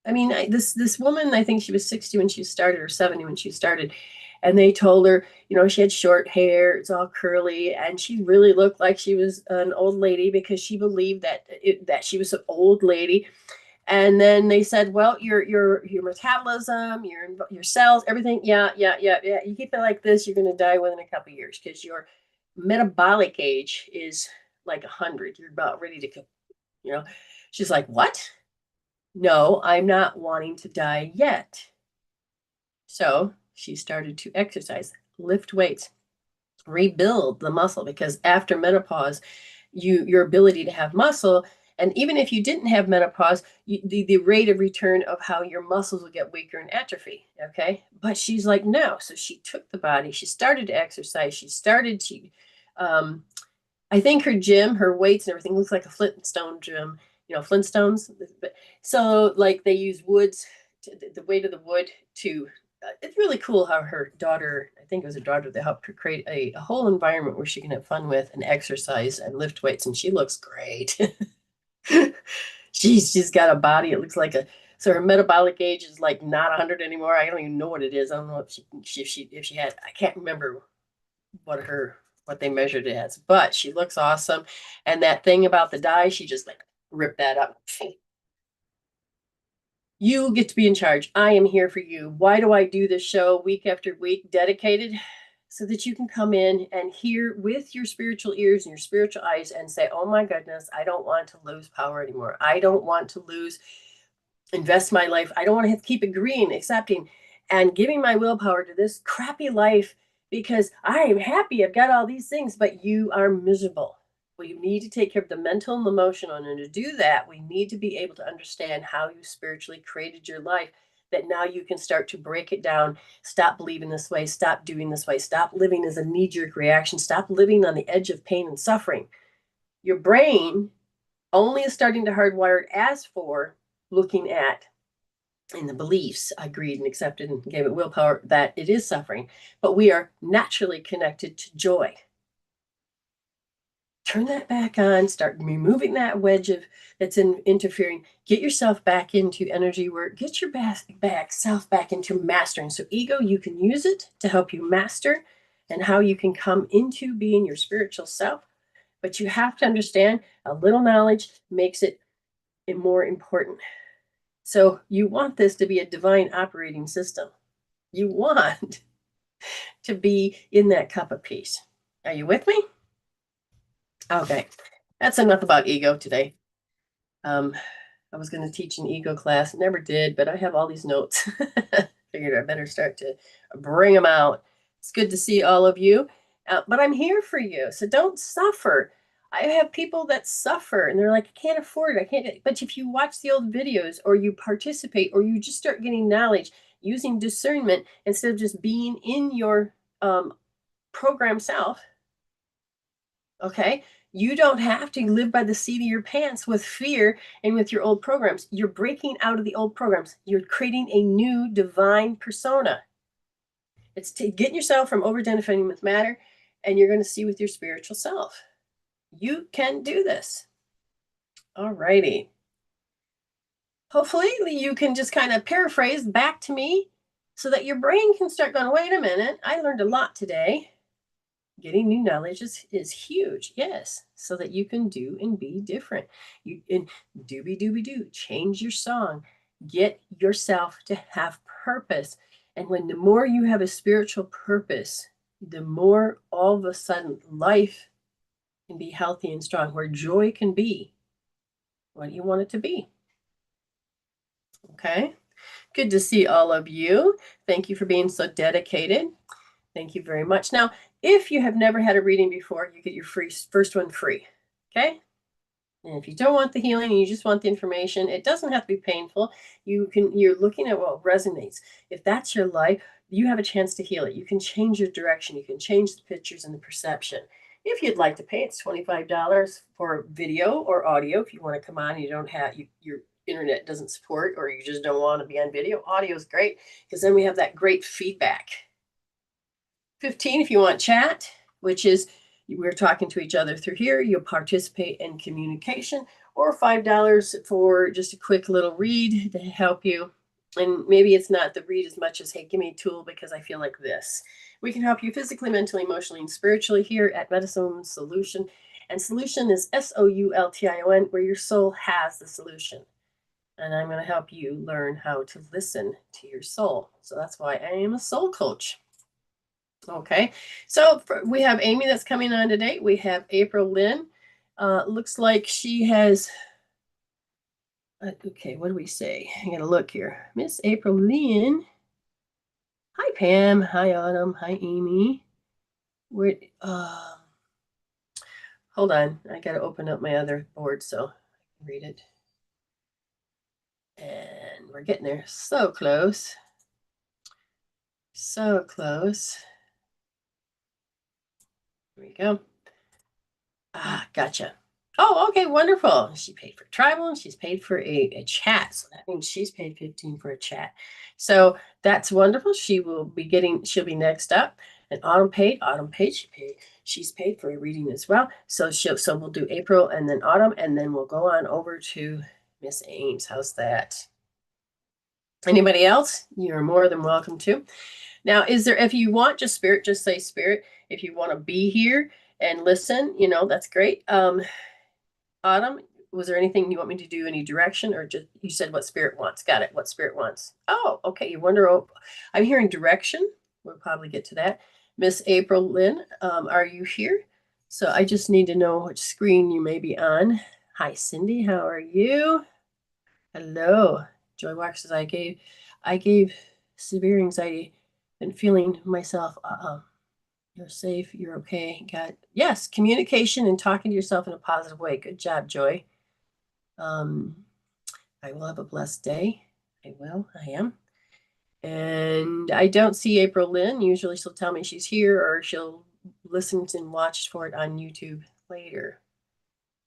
I mean, this woman, I think she was 60 when she started, or 70 when she started. And they told her, you know, she had short hair, it's all curly, and she really looked like she was an old lady because she believed that she was an old lady. And then they said, well, your metabolism, your cells, everything, yeah. You keep it like this, you're going to die within a couple of years because your metabolic age is like 100. You're about ready to, you know. She's like, what? No, I'm not wanting to die yet. So she started to exercise, lift weights, rebuild the muscle, because after menopause, your ability to have muscle, and even if you didn't have menopause, the rate of return of how your muscles will get weaker and atrophy. Okay. But she's like, no. So she took the body, she started to exercise, I think her gym, her weights and everything looks like a Flintstone gym, you know, Flintstones. So like they use woods, the weight of the wood to, it's really cool how her daughter, I think it was her daughter that helped her create a whole environment where she can have fun with and exercise and lift weights. And she looks great. She's got a body. It looks like so her metabolic age is like not 100 anymore. I don't even know what it is. I don't know if she had, I can't remember what they measured it as, but she looks awesome. And that thing about the dye, she just like ripped that up. You get to be in charge. I am here for you. Why do I do this show week after week, dedicated? So that you can come in and hear with your spiritual ears and your spiritual eyes and say, oh my goodness, I don't want to lose power anymore. I don't want to invest my life. I don't want to have to keep agreeing, accepting, and giving my willpower to this crappy life because I am happy. I've got all these things, but you are miserable. We need to take care of the mental and emotional. And to do that, we need to be able to understand how you spiritually created your life, that now you can start to break it down. Stop believing this way. Stop doing this way. Stop living as a knee-jerk reaction. Stop living on the edge of pain and suffering. Your brain only is starting to hardwire it as for looking at in the beliefs, agreed and accepted and gave it willpower that it is suffering, but we are naturally connected to joy. Turn that back on, start removing that wedge that's interfering, get yourself back into energy work, get your self back into mastering. So ego, you can use it to help you master and how you can come into being your spiritual self. But you have to understand a little knowledge makes it more important. So you want this to be a divine operating system. You want to be in that cup of peace. Are you with me? Okay, that's enough about ego today. I was going to teach an ego class, never did, but I have all these notes. Figured I better start to bring them out. It's good to see all of you, but I'm here for you, so don't suffer. I have people that suffer and they're like, I can't afford it. I can't. But if you watch the old videos or you participate or you just start getting knowledge using discernment instead of just being in your program self, okay, you don't have to live by the seat of your pants with fear and with your old programs. You're breaking out of the old programs. You're creating a new divine persona. It's getting yourself from over-identifying with matter, and you're going to see with your spiritual self. You can do this. All righty. Hopefully you can just kind of paraphrase back to me so that your brain can start going, wait a minute, I learned a lot today. Getting new knowledge is huge, yes, so that you can do and be different. You and do, change your song, get yourself to have purpose. And when the more you have a spiritual purpose, the more all of a sudden life can be healthy and strong, where joy can be what you want it to be. Okay, good to see all of you. Thank you for being so dedicated. Thank you very much. Now, if you have never had a reading before, you get your first one free. Okay. And if you don't want the healing and you just want the information, it doesn't have to be painful. You're looking at what resonates. If that's your life, you have a chance to heal it. You can change your direction. You can change the pictures and the perception. If you'd like to pay, it's $25 for video or audio. If you want to come on, you don't have your internet doesn't support, or you just don't want to be on video. Audio is great because then we have that great feedback. 15 if you want chat, which is we're talking to each other through here. You'll participate in communication, or $5 for just a quick little read to help you. And maybe it's not the read as much as, hey, give me a tool because I feel like this. We can help you physically, mentally, emotionally, and spiritually here at Medicine Soultion. And Soultion is Soultion, where your soul has the solution. And I'm going to help you learn how to listen to your soul. So that's why I am a soul coach. Okay, so we have Amy that's coming on today. We have April Lynn. Looks like she has, okay, what do we say? I got to look here. Miss April Lynn. Hi, Pam. Hi, Autumn. Hi, Amy. Where, hold on. I got to open up my other board so I can read it. And we're getting there. So close. So close. Here we go. Ah, gotcha. Oh, okay, wonderful. She paid for travel and she's paid for a chat. So that means she's paid 15 for a chat. So that's wonderful. She'll be next up. And Autumn paid, she's paid for a reading as well. So we'll do April and then Autumn, and then we'll go on over to Miss Ames. How's that? Anybody else? You're more than welcome to. Now, if you want just spirit, just say spirit. If you want to be here and listen, that's great. Autumn, was there anything you want me to do, any direction, or just you said what spirit wants? Got it. What spirit wants? Oh, okay. You wonder. I'm hearing direction. We'll probably get to that. Miss April Lynn, are you here? So I just need to know which screen you may be on. Hi, Cindy. How are you? Hello. Joy Walker says I gave severe anxiety and feeling myself. You're safe. You're okay. Yes, communication and talking to yourself in a positive way. Good job, Joy. I will have a blessed day. I am. And I don't see April Lynn. Usually she'll tell me she's here or she'll listen and watch for it on YouTube later.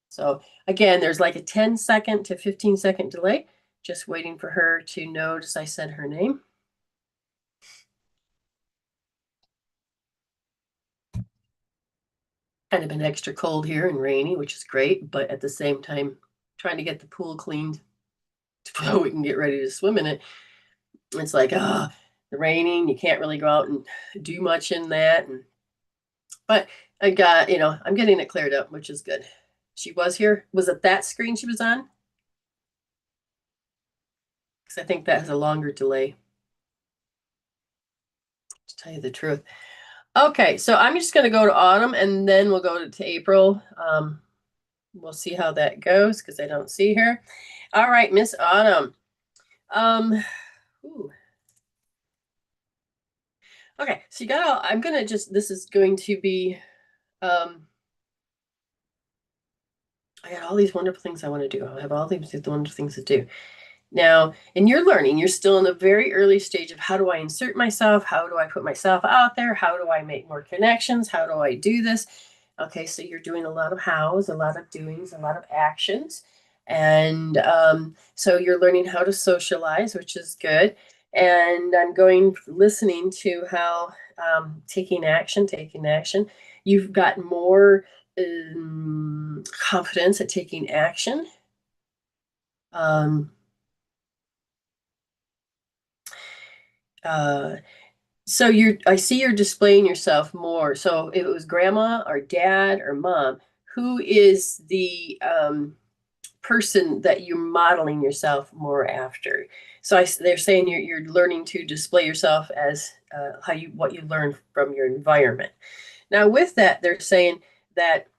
So again, there's like a 10-second to 15-second delay. Just waiting for her to notice I said her name. Kind of been extra cold here and rainy, which is great, but at the same time, trying to get the pool cleaned so we can get ready to swim in it. It's like, the raining, you can't really go out and do much in that. But I got, I'm getting it cleared up, which is good. She was here. Was it that screen she was on? Because I think that has a longer delay. To tell you the truth. Okay, so I'm just going to go to Autumn and then we'll go to April. We'll see how that goes because I don't see her. All right, Miss Autumn. Okay, so I'm going to this is going to be, I got all these wonderful things I want to do. I have all these wonderful things to do. Now, in your learning, you're still in the very early stage of how do I insert myself? How do I put myself out there? How do I make more connections? How do I do this? Okay, so you're doing a lot of hows, a lot of doings, a lot of actions. And so you're learning how to socialize, which is good. And I'm listening to how taking action. You've got more confidence at taking action. So I see you're displaying yourself more. So if it was grandma or dad or mom, who is the person that you're modeling yourself more after? So they're saying you're learning to display yourself as what you learned from your environment. Now with that, they're saying that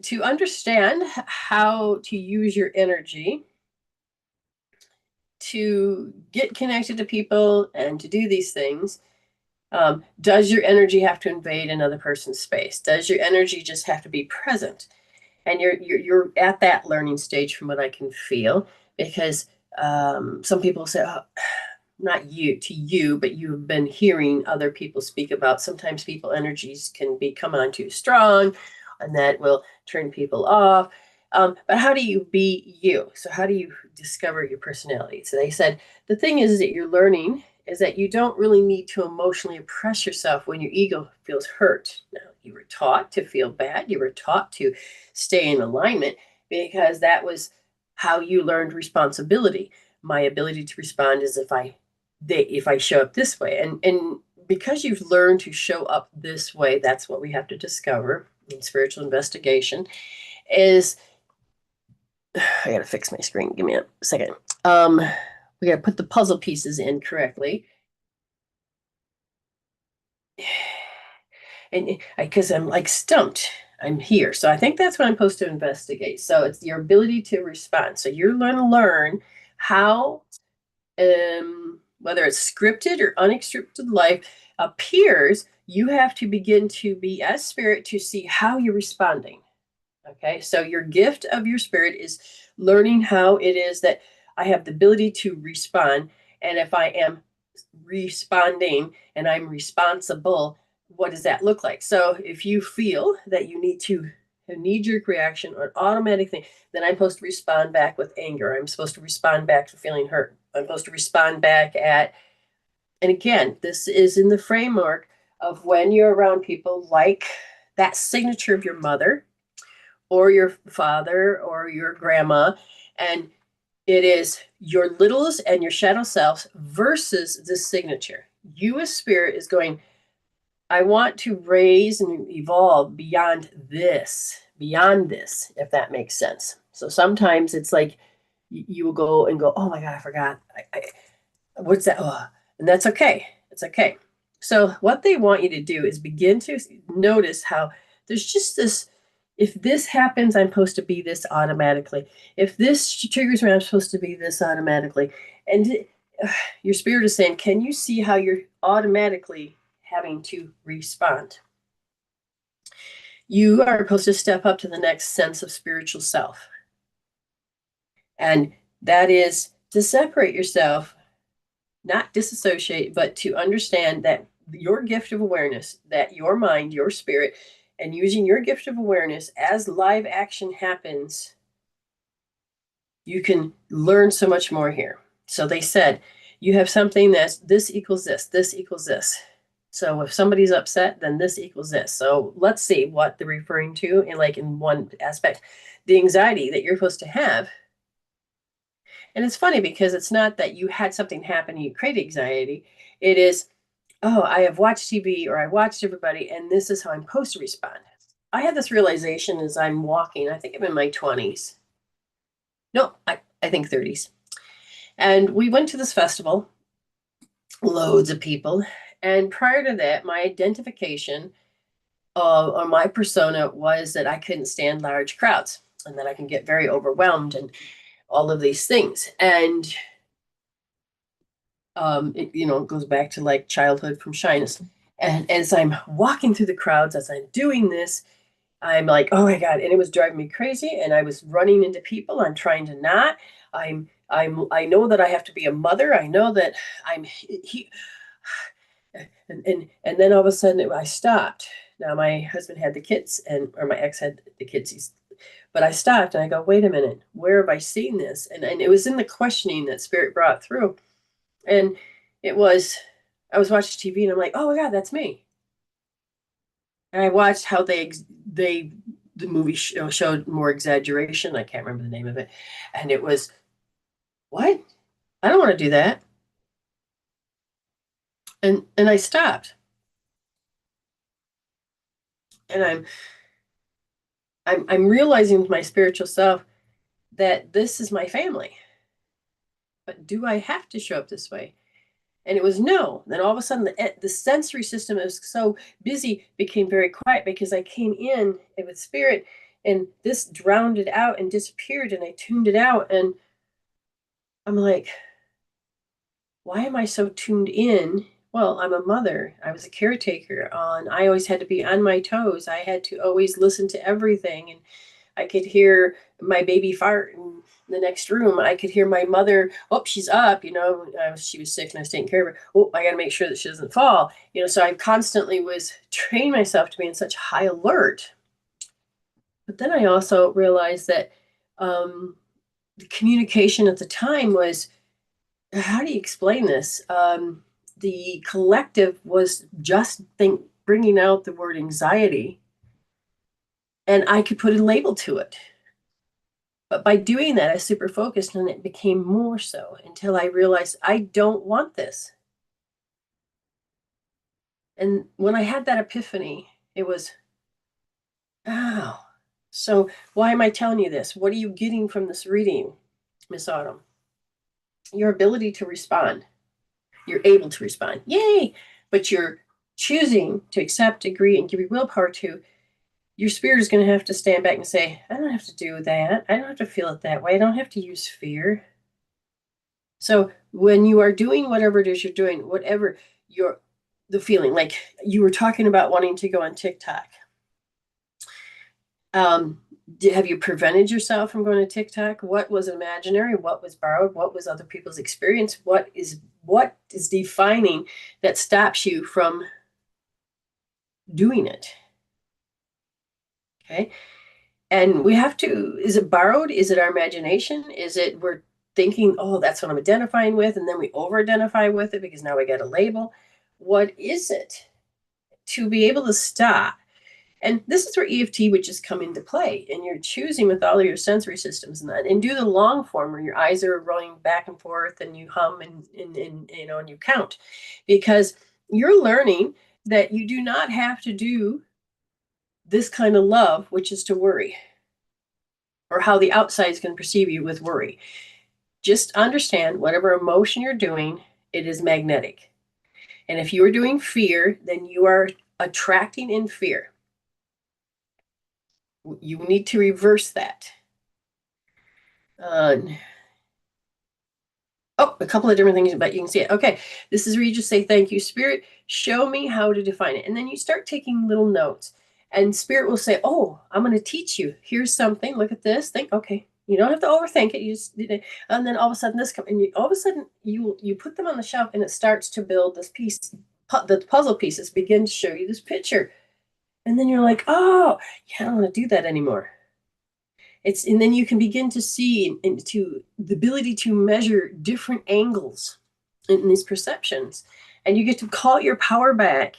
to understand how to use your energy to get connected to people and to do these things, does your energy have to invade another person's space? Does your energy just have to be present? And you're at that learning stage from what I can feel, because some people say, not you, but you've been hearing other people speak about sometimes people energies can come on too strong and that will turn people off. But how do you be you? So how do you discover your personality? So they said, the thing is that you're learning is that you don't really need to emotionally oppress yourself when your ego feels hurt. Now, you were taught to feel bad. You were taught to stay in alignment. because that was how you learned responsibility. My ability to respond is if I show up this way. And because you've learned to show up this way, that's what we have to discover in spiritual investigation is I gotta fix my screen. Give me a second. We gotta put the puzzle pieces in correctly. And because I'm like stumped, I'm here. So I think that's what I'm supposed to investigate. So it's your ability to respond. So you're going to learn how, whether it's scripted or unscripted life appears, you have to begin to be as spirit to see how you're responding. Okay, so your gift of your spirit is learning how it is that I have the ability to respond. And if I am responding and I'm responsible, what does that look like? So if you feel that you need to a knee-jerk reaction or an automatic thing, then I'm supposed to respond back with anger. I'm supposed to respond back to feeling hurt. I'm supposed to respond back at, and again, this is in the framework of when you're around people like that signature of your mother or your father or your grandma, and it is your littles and your shadow selves versus this signature. You as spirit is going, I want to raise and evolve beyond this, if that makes sense. So sometimes it's like you will go and go, oh my God, I forgot. What's that? Oh, and that's okay. It's okay. So what they want you to do is begin to notice how there's just this, if this happens, I'm supposed to be this automatically. If this triggers me, I'm supposed to be this automatically. And your spirit is saying, can you see how you're automatically having to respond? You are supposed to step up to the next sense of spiritual self. And that is to separate yourself, not disassociate, but to understand that your gift of awareness, that your mind, your spirit, and using your gift of awareness as live action happens, you can learn so much more here. So they said, you have something that's this equals this equals this. So if somebody's upset, then this equals this. So let's see what they're referring to in one aspect, the anxiety that you're supposed to have. And it's funny because it's not that you had something happen and you create anxiety. It is, oh, I have watched TV or I watched everybody and this is how I'm supposed to respond. I had this realization as I'm walking, I think I'm in my 20s. No, I think 30s. And we went to this festival, loads of people. And prior to that, my identification or my persona was that I couldn't stand large crowds and that I can get very overwhelmed and all of these things. And it goes back to like childhood from shyness. And as I'm walking through the crowds, as I'm doing this, I'm like, oh my God. And it was driving me crazy. And I was running into people. I'm trying to not. I know that I have to be a mother. I know that I'm he. And then all of a sudden I stopped. Now my husband had the kids or my ex had the kids. But I stopped and I go, wait a minute, where have I seen this? And it was in the questioning that spirit brought through. And I was watching TV and I'm like, oh my God, that's me. And I watched how the movie showed more exaggeration. I can't remember the name of it. And it was, what? I don't want to do that. And I stopped. And I'm realizing with my spiritual self that this is my family. But do I have to show up this way? And it was no. Then all of a sudden, the sensory system was so busy, became very quiet because I came in with spirit and this drowned it out and disappeared and I tuned it out. And I'm like, why am I so tuned in? Well, I'm a mother. I was a caretaker. And I always had to be on my toes. I had to always listen to everything. And I could hear my baby fart in the next room. I could hear my mother, oh, she's up, she was sick and I was taking care of her. Oh, I got to make sure that she doesn't fall. So I constantly was training myself to be in such high alert. But then I also realized that the communication at the time was, how do you explain this? The collective was just bringing out the word anxiety, and I could put a label to it. But by doing that, I super focused and it became more so until I realized I don't want this. And when I had that epiphany, it was, oh, so why am I telling you this? What are you getting from this reading, Miss Autumn? Your ability to respond. You're able to respond. Yay! But you're choosing to accept, agree, and give your willpower to. Your spirit is going to have to stand back and say, I don't have to do that. I don't have to feel it that way. I don't have to use fear. So when you are doing whatever it is you're doing, whatever the feeling, like you were talking about wanting to go on TikTok. Have you prevented yourself from going to TikTok? What was imaginary? What was borrowed? What was other people's experience? What is defining that stops you from doing it? Okay. And we have to, is it borrowed? Is it our imagination? Is it we're thinking, oh, that's what I'm identifying with, and then we over-identify with it because now we got a label? What is it? To be able to stop. And this is where EFT would just come into play, and you're choosing with all of your sensory systems and that, and do the long form where your eyes are rolling back and forth, and you hum and and you count, because you're learning that you do not have to do this kind of love, which is to worry, or how the outside is going to perceive you with worry. Just understand whatever emotion you're doing, it is magnetic. And if you are doing fear, then you are attracting in fear. You need to reverse that. A couple of different things, but you can see it. Okay, this is where you just say, thank you, Spirit. Show me how to define it. And then you start taking little notes. And Spirit will say, oh, I'm going to teach you. Here's something. Look at this. Think, okay. You don't have to overthink it. You just, and then all of a sudden this comes, and all of a sudden you put them on the shelf, and it starts to build this piece. The puzzle pieces begin to show you this picture. And then you're like, oh, yeah, I don't want to do that anymore. And then you can begin to see into the ability to measure different angles in these perceptions. And you get to call your power back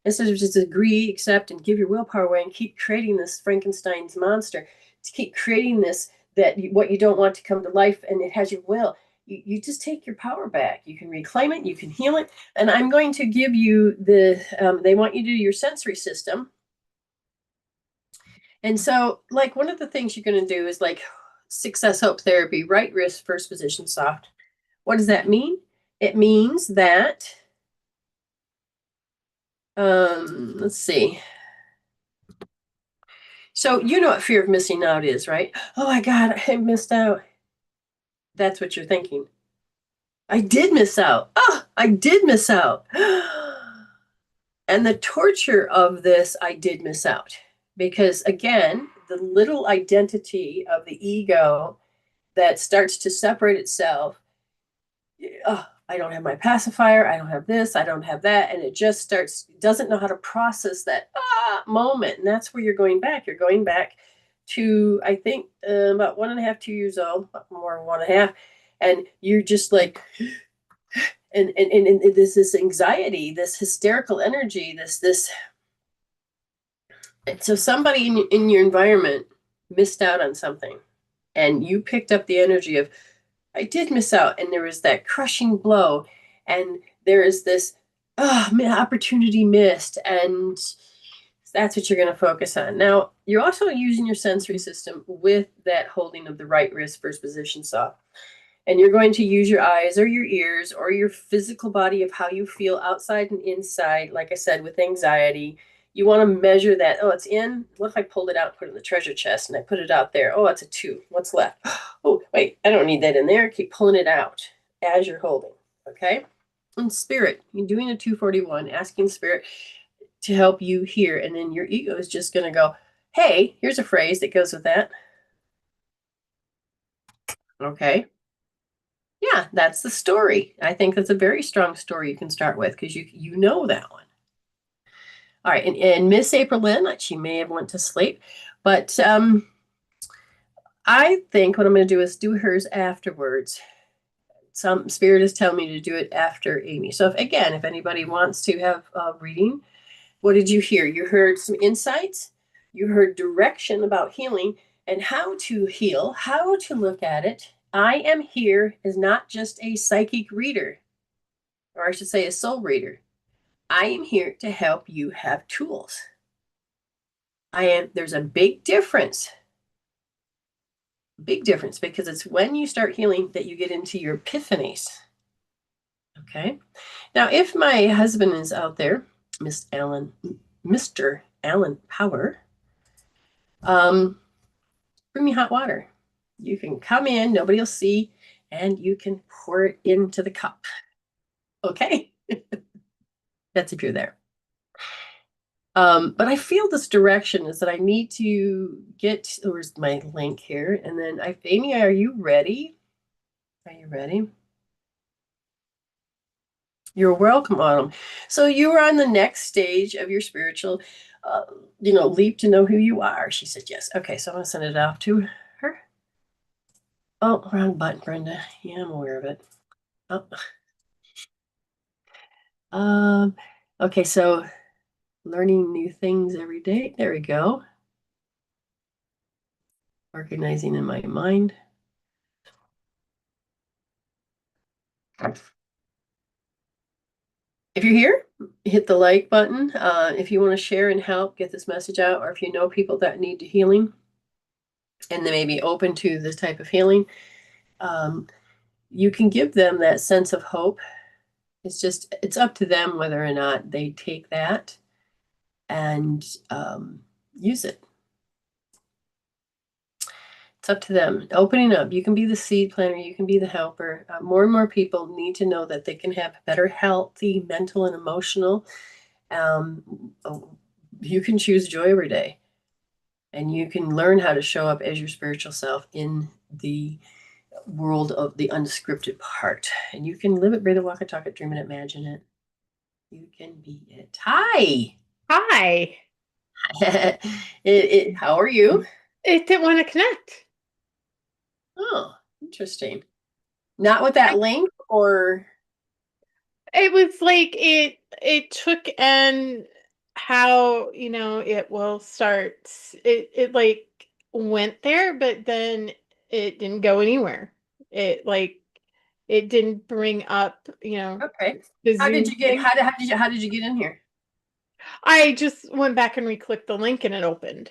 instead of just agree, accept, and give your willpower away and keep creating this Frankenstein's monster, to keep creating this, what you don't want to come to life, and it has your will. You just take your power back. You can reclaim it, you can heal it. And I'm going to give you they want you to do your sensory system. And so, like, one of the things you're going to do is like success hope therapy, right wrist, first position, soft. What does that mean? It means that, let's see. So you know what fear of missing out is, right? Oh my God, I missed out. That's what you're thinking. I did miss out. Oh, I did miss out. And the torture of this, I did miss out. Because again, the little identity of the ego that starts to separate itself. Oh, I don't have my pacifier. I don't have this. I don't have that. And it just doesn't know how to process that moment. And that's where you're going back. You're going back to, I think, about 1.5, 2 years old, more 1.5. And you're just like, and there's this anxiety, this hysterical energy, this. So somebody in your environment missed out on something, and you picked up the energy of, I did miss out, and there was that crushing blow, and there is this opportunity missed, and that's what you're going to focus on. Now, you're also using your sensory system with that holding of the right wrist first position saw. And you're going to use your eyes or your ears or your physical body of how you feel outside and inside. Like I said, with anxiety, you want to measure that. Oh, it's in. What if I pulled it out and put it in the treasure chest and I put it out there? Oh, it's a 2. What's left? Oh, wait, I don't need that in there. Keep pulling it out as you're holding. Okay. And Spirit, you're doing a 241, asking Spirit to help you here. And then your ego is just going to go, hey, here's a phrase that goes with that. Okay. Yeah, that's the story. I think that's a very strong story you can start with, because you know that one. All right, and Miss April Lynn, she may have went to sleep, but I think what I'm going to do is do hers afterwards. Some Spirit is telling me to do it after Amy. So if anybody wants to have a reading, what did you hear? You heard some insights. You heard direction about healing. and how to heal, how to look at it. I am here as not just a psychic reader, or I should say a soul reader. I am here to help you have tools. There's a big difference because it's when you start healing that you get into your epiphanies. Okay. Now, if my husband is out there, Mr. Alan Power, bring me hot water. You can come in, nobody will see, and you can pour it into the cup. Okay. That's if you're there. But I feel this direction is that I need to get, where's my link here? And then Amy, are you ready? Are you ready? You're welcome, Autumn. So you are on the next stage of your spiritual, leap to know who you are. She said yes. Okay, so I'm gonna send it off to her. Oh, wrong button, Brenda. Yeah, I'm aware of it. Oh. Okay, so learning new things every day. There we go. Organizing in my mind. If you're here, hit the like button. If you want to share and help get this message out, or if you know people that need healing and they may be open to this type of healing, you can give them that sense of hope. It's up to them whether or not they take that and use it. It's up to them. Opening up. You can be the seed planter. You can be the helper. More and more people need to know that they can have better, healthy, mental and emotional. You can choose joy every day. And you can learn how to show up as your spiritual self in the world of the unscripted part. And you can live it, breathe it, walk it, talk it, dream it, imagine it. You can be it. Hi. Hi. How are you? It didn't want to connect. Oh, interesting. Not with that link or It was like it took and how, it will start. It like went there, but then it didn't go anywhere. It didn't bring up, okay. the How did Zoom you get thing. how did you get in here? I just went back and re-clicked the link and it opened.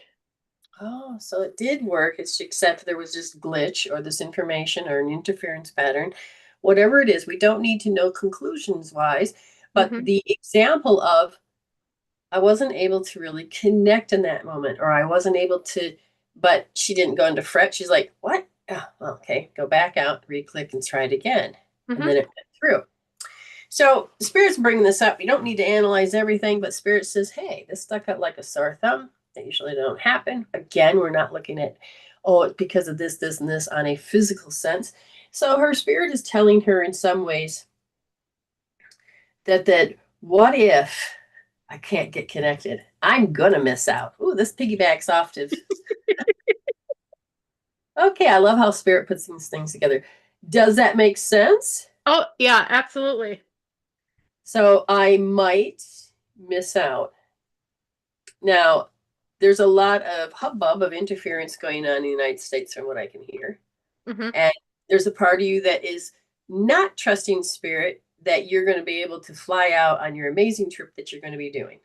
Oh, so it did work. It's except there was this glitch or this information or an interference pattern. Whatever it is, we don't need to know conclusions wise, but Mm-hmm. the example of I wasn't able to really connect in that moment, or I wasn't able to, but she didn't go into fret. She's like, what? Oh, okay, go back out, re-click and try it again. And Mm-hmm. then it went through. So Spirit's bringing this up. You don't need to analyze everything, but Spirit says, hey, this stuck out like a sore thumb. That usually don't happen. Again, we're not looking at, oh, it's because of this, this, and this on a physical sense. So her spirit is telling her in some ways that what if I can't get connected? I'm gonna miss out. Ooh, this piggybacks off to okay, I love how spirit puts these things together. Does that make sense? Oh, yeah, absolutely. So I might miss out. Now, there's a lot of hubbub of interference going on in the United States from what I can hear. Mm-hmm. And there's a part of you that is not trusting spirit that you're going to be able to fly out on your amazing trip that you're going to be doing.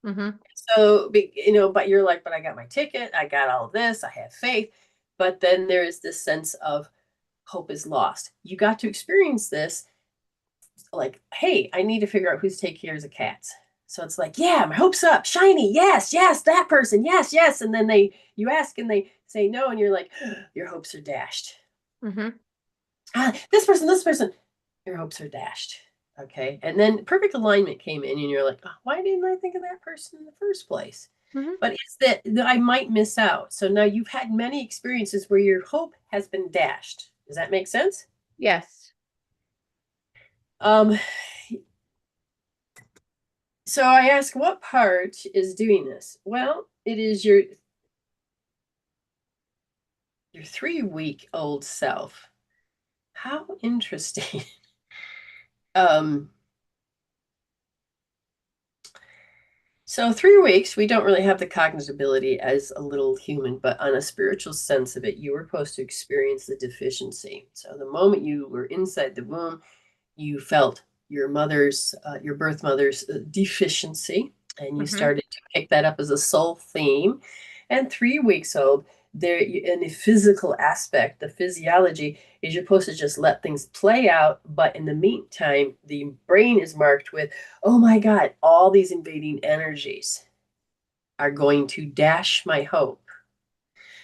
Mm-hmm. So, but you're like, but I got my ticket, I got all of this, I have faith. But then there is this sense of hope is lost. You got to experience this like, hey, I need to figure out who's taking care of the cats. So it's like, yeah, my hope's up, shiny, yes, yes, that person, yes, yes. And then you ask and they say no, and you're like, your hopes are dashed. Mm-hmm. This person, your hopes are dashed. Okay. And then perfect alignment came in, and you're like, oh, why didn't I think of that person in the first place? Mm-hmm. But it's that I might miss out. So now you've had many experiences where your hope has been dashed. Does that make sense? Yes. Um, so I ask, what part is doing this? Well, it is your 3-week-old self. How interesting. um, So 3 weeks, we don't really have the cognitive ability as a little human, but on a spiritual sense of it, you were supposed to experience the deficiency. So the moment you were inside the womb, you felt your your birth mother's deficiency, and you Mm-hmm. started to pick that up as a soul theme. And 3 weeks old, there in the physical aspect, the physiology is you're supposed to just let things play out. But in the meantime, the brain is marked with, oh my God, all these invading energies are going to dash my hope.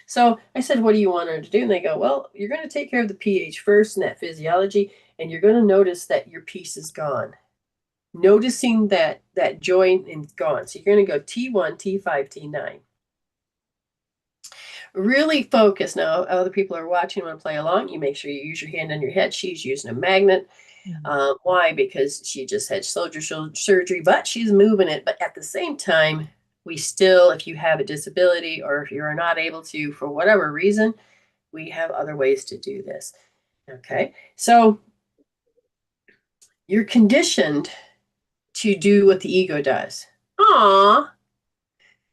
So I said, what do you want her to do? And they go, well, you're going to take care of the pH first and that physiology, and you're going to notice that your peace is gone. Noticing that joint is gone. So you're going to go T1, T5, T9. Really focus. Now, other people are watching, want to play along. You make sure you use your hand on your head. She's using a magnet. Why? Because she just had soldier surgery, but she's moving it. But at the same time, we still, if you have a disability or if you're not able to, for whatever reason, we have other ways to do this. Okay. So you're conditioned to do what the ego does. Aw.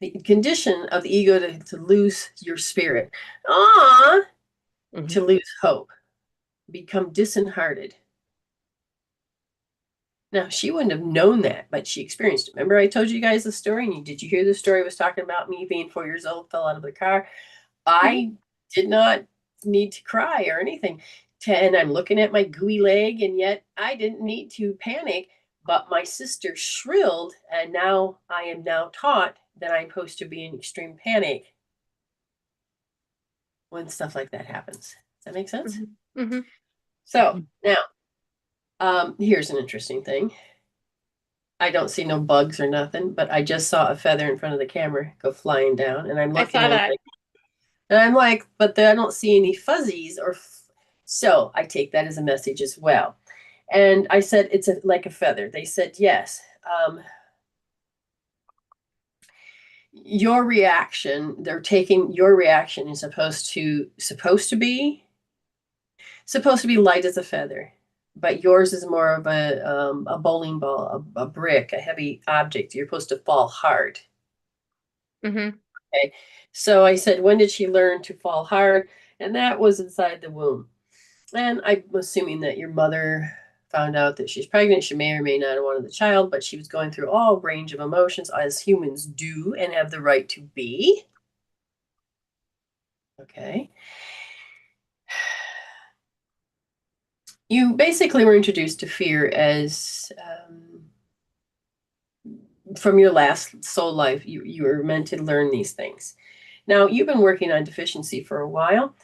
The condition of the ego to lose your spirit. Aw. Mm-hmm. To lose hope. Become disheartened. Now, she wouldn't have known that, but she experienced it. Remember I told you guys the story? And did you hear the story? I was talking about me being 4 years old, fell out of the car. I did not need to cry or anything. And I'm looking at my gooey leg, and yet I didn't need to panic. But my sister shrilled, and now I am now taught that I'm supposed to be in extreme panic when stuff like that happens. Does that make sense? Mm-hmm. Mm-hmm. So now, here's an interesting thing. I don't see no bugs or nothing, but I just saw a feather in front of the camera go flying down, and I'm I looking saw that. and I'm like, but I don't see any fuzzies so I take that as a message as well. And I said, it's like a feather. They said, yes. Your reaction, they're taking your reaction is supposed to be light as a feather, but yours is more of a bowling ball, a brick, a heavy object. You're supposed to fall hard. Mm-hmm. Okay. So I said, when did she learn to fall hard? And that was inside the womb. And I'm assuming that your mother found out that she's pregnant. She may or may not have wanted the child, but she was going through all range of emotions as humans do and have the right to be. Okay. You basically were introduced to fear as from your last soul life, you were meant to learn these things. Now, you've been working on deficiency for a while.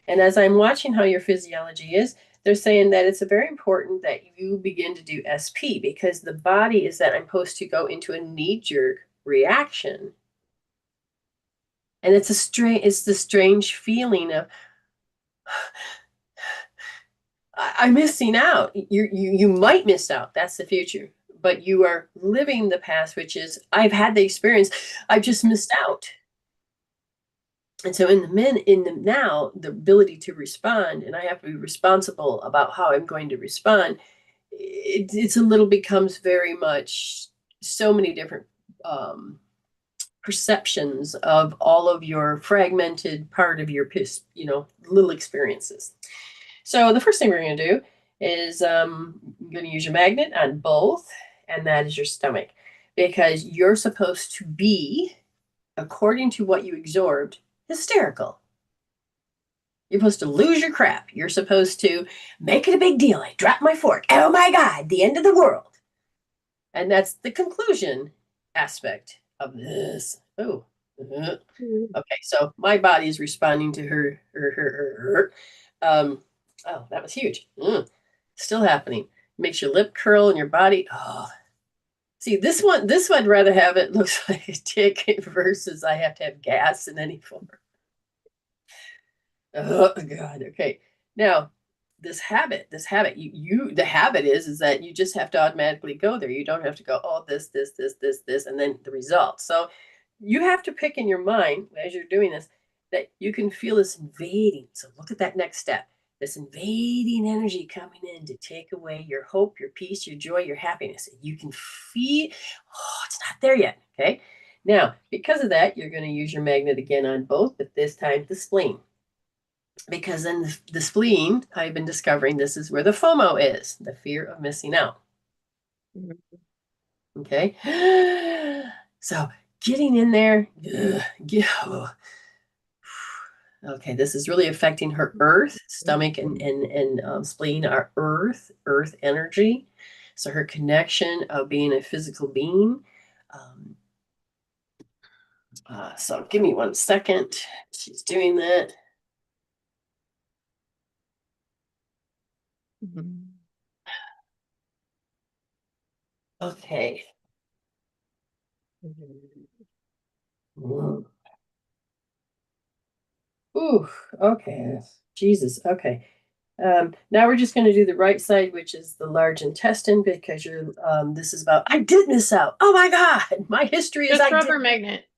And as I'm watching how your physiology is, they're saying that it's very important that you begin to do SP because the body is that I'm supposed to go into a knee-jerk reaction. And it's the strange feeling of I'm missing out. You might miss out. That's the future. But you are living the past, which is I've had the experience. I've just missed out. And so in the now, the ability to respond, and I have to be responsible about how I'm going to respond, it's a little becomes very much so many different perceptions of all of your fragmented part of your little experiences. So the first thing we're going to do is I'm going to use your magnet on both, and that is your stomach, because you're supposed to be, according to what you absorbed, hysterical. You're supposed to lose your crap. You're supposed to make it a big deal. I dropped my fork. Oh my God, the end of the world. And that's the conclusion aspect of this. Oh, okay. So my body is responding to her. Oh, that was huge. Still happening. Makes your lip curl and your body. Oh, see this one. I'd rather have it looks like a tick versus I have to have gas in any form. Oh God. Okay. Now, the habit, the habit is that you just have to automatically go there. You don't have to go, oh, this, and then the result. So you have to pick in your mind as you're doing this that you can feel this invading. So look at that next step. this invading energy coming in to take away your hope, your peace, your joy, your happiness. You can feel, oh, it's not there yet. Okay. Now, because of that, you're going to use your magnet again on both, but this time the spleen. Because in the spleen, I've been discovering this is where the FOMO is, the fear of missing out. Okay. So getting in there, okay, this is really affecting her earth, stomach and spleen are earth energy. So her connection of being a physical being. So give me 1 second. She's doing that. Okay. Ooh, okay. Jesus. Okay. Now we're just going to do the right side, which is the large intestine, because you're. This is about. I did miss out. Oh my God! My history is Just I rubber did. magnet.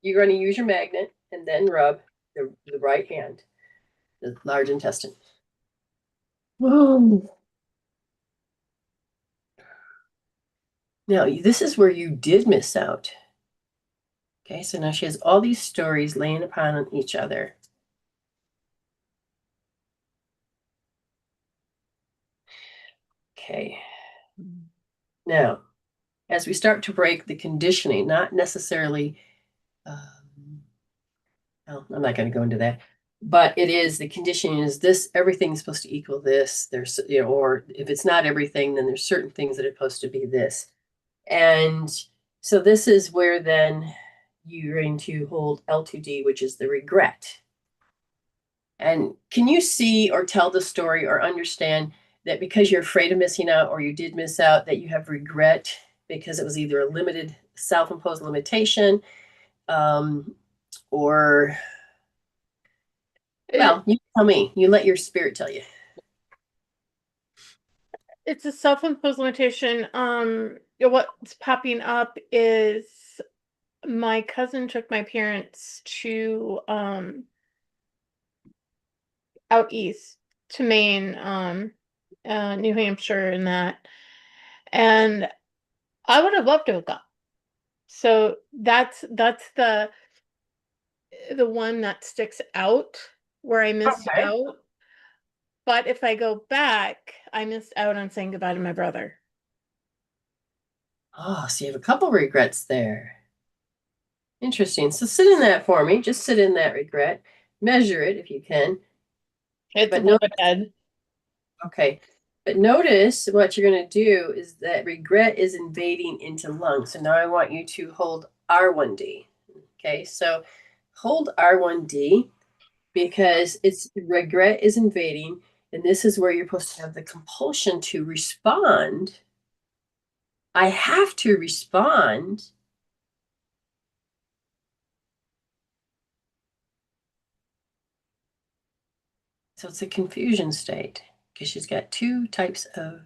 You're going to use your magnet and then rub the right hand, the large intestine. Whoa. Now this is where you did miss out. Okay, so now she has all these stories laying upon each other. Okay. Now, as we start to break the conditioning, not necessarily, well, I'm not going to go into that, but it is the conditioning is this, everything's supposed to equal this. There's, or if it's not everything, then there's certain things that are supposed to be this. And so this is where then you're going to hold L2D, which is the regret. And can you see or tell the story or understand that because you're afraid of missing out or you did miss out, that you have regret because it was either a limited self-imposed limitation, or, well, you tell me, you let your spirit tell you. It's a self-imposed limitation. What's popping up is my cousin took my parents to out east to Maine, New Hampshire, and that. And I would have loved to have gone. So that's the one that sticks out where I missed Okay. out. But if I go back, I missed out on saying goodbye to my brother. Oh, so you have a couple regrets there. Interesting. So sit in that for me. Just sit in that regret. Measure it if you can. It's But above no, my head. okay. But notice what you're going to do is that regret is invading into lung. So now I want you to hold R1D. Okay, so hold R1D because it's regret is invading, and this is where you're supposed to have the compulsion to respond. I have to respond. So it's a confusion state because she's got two types of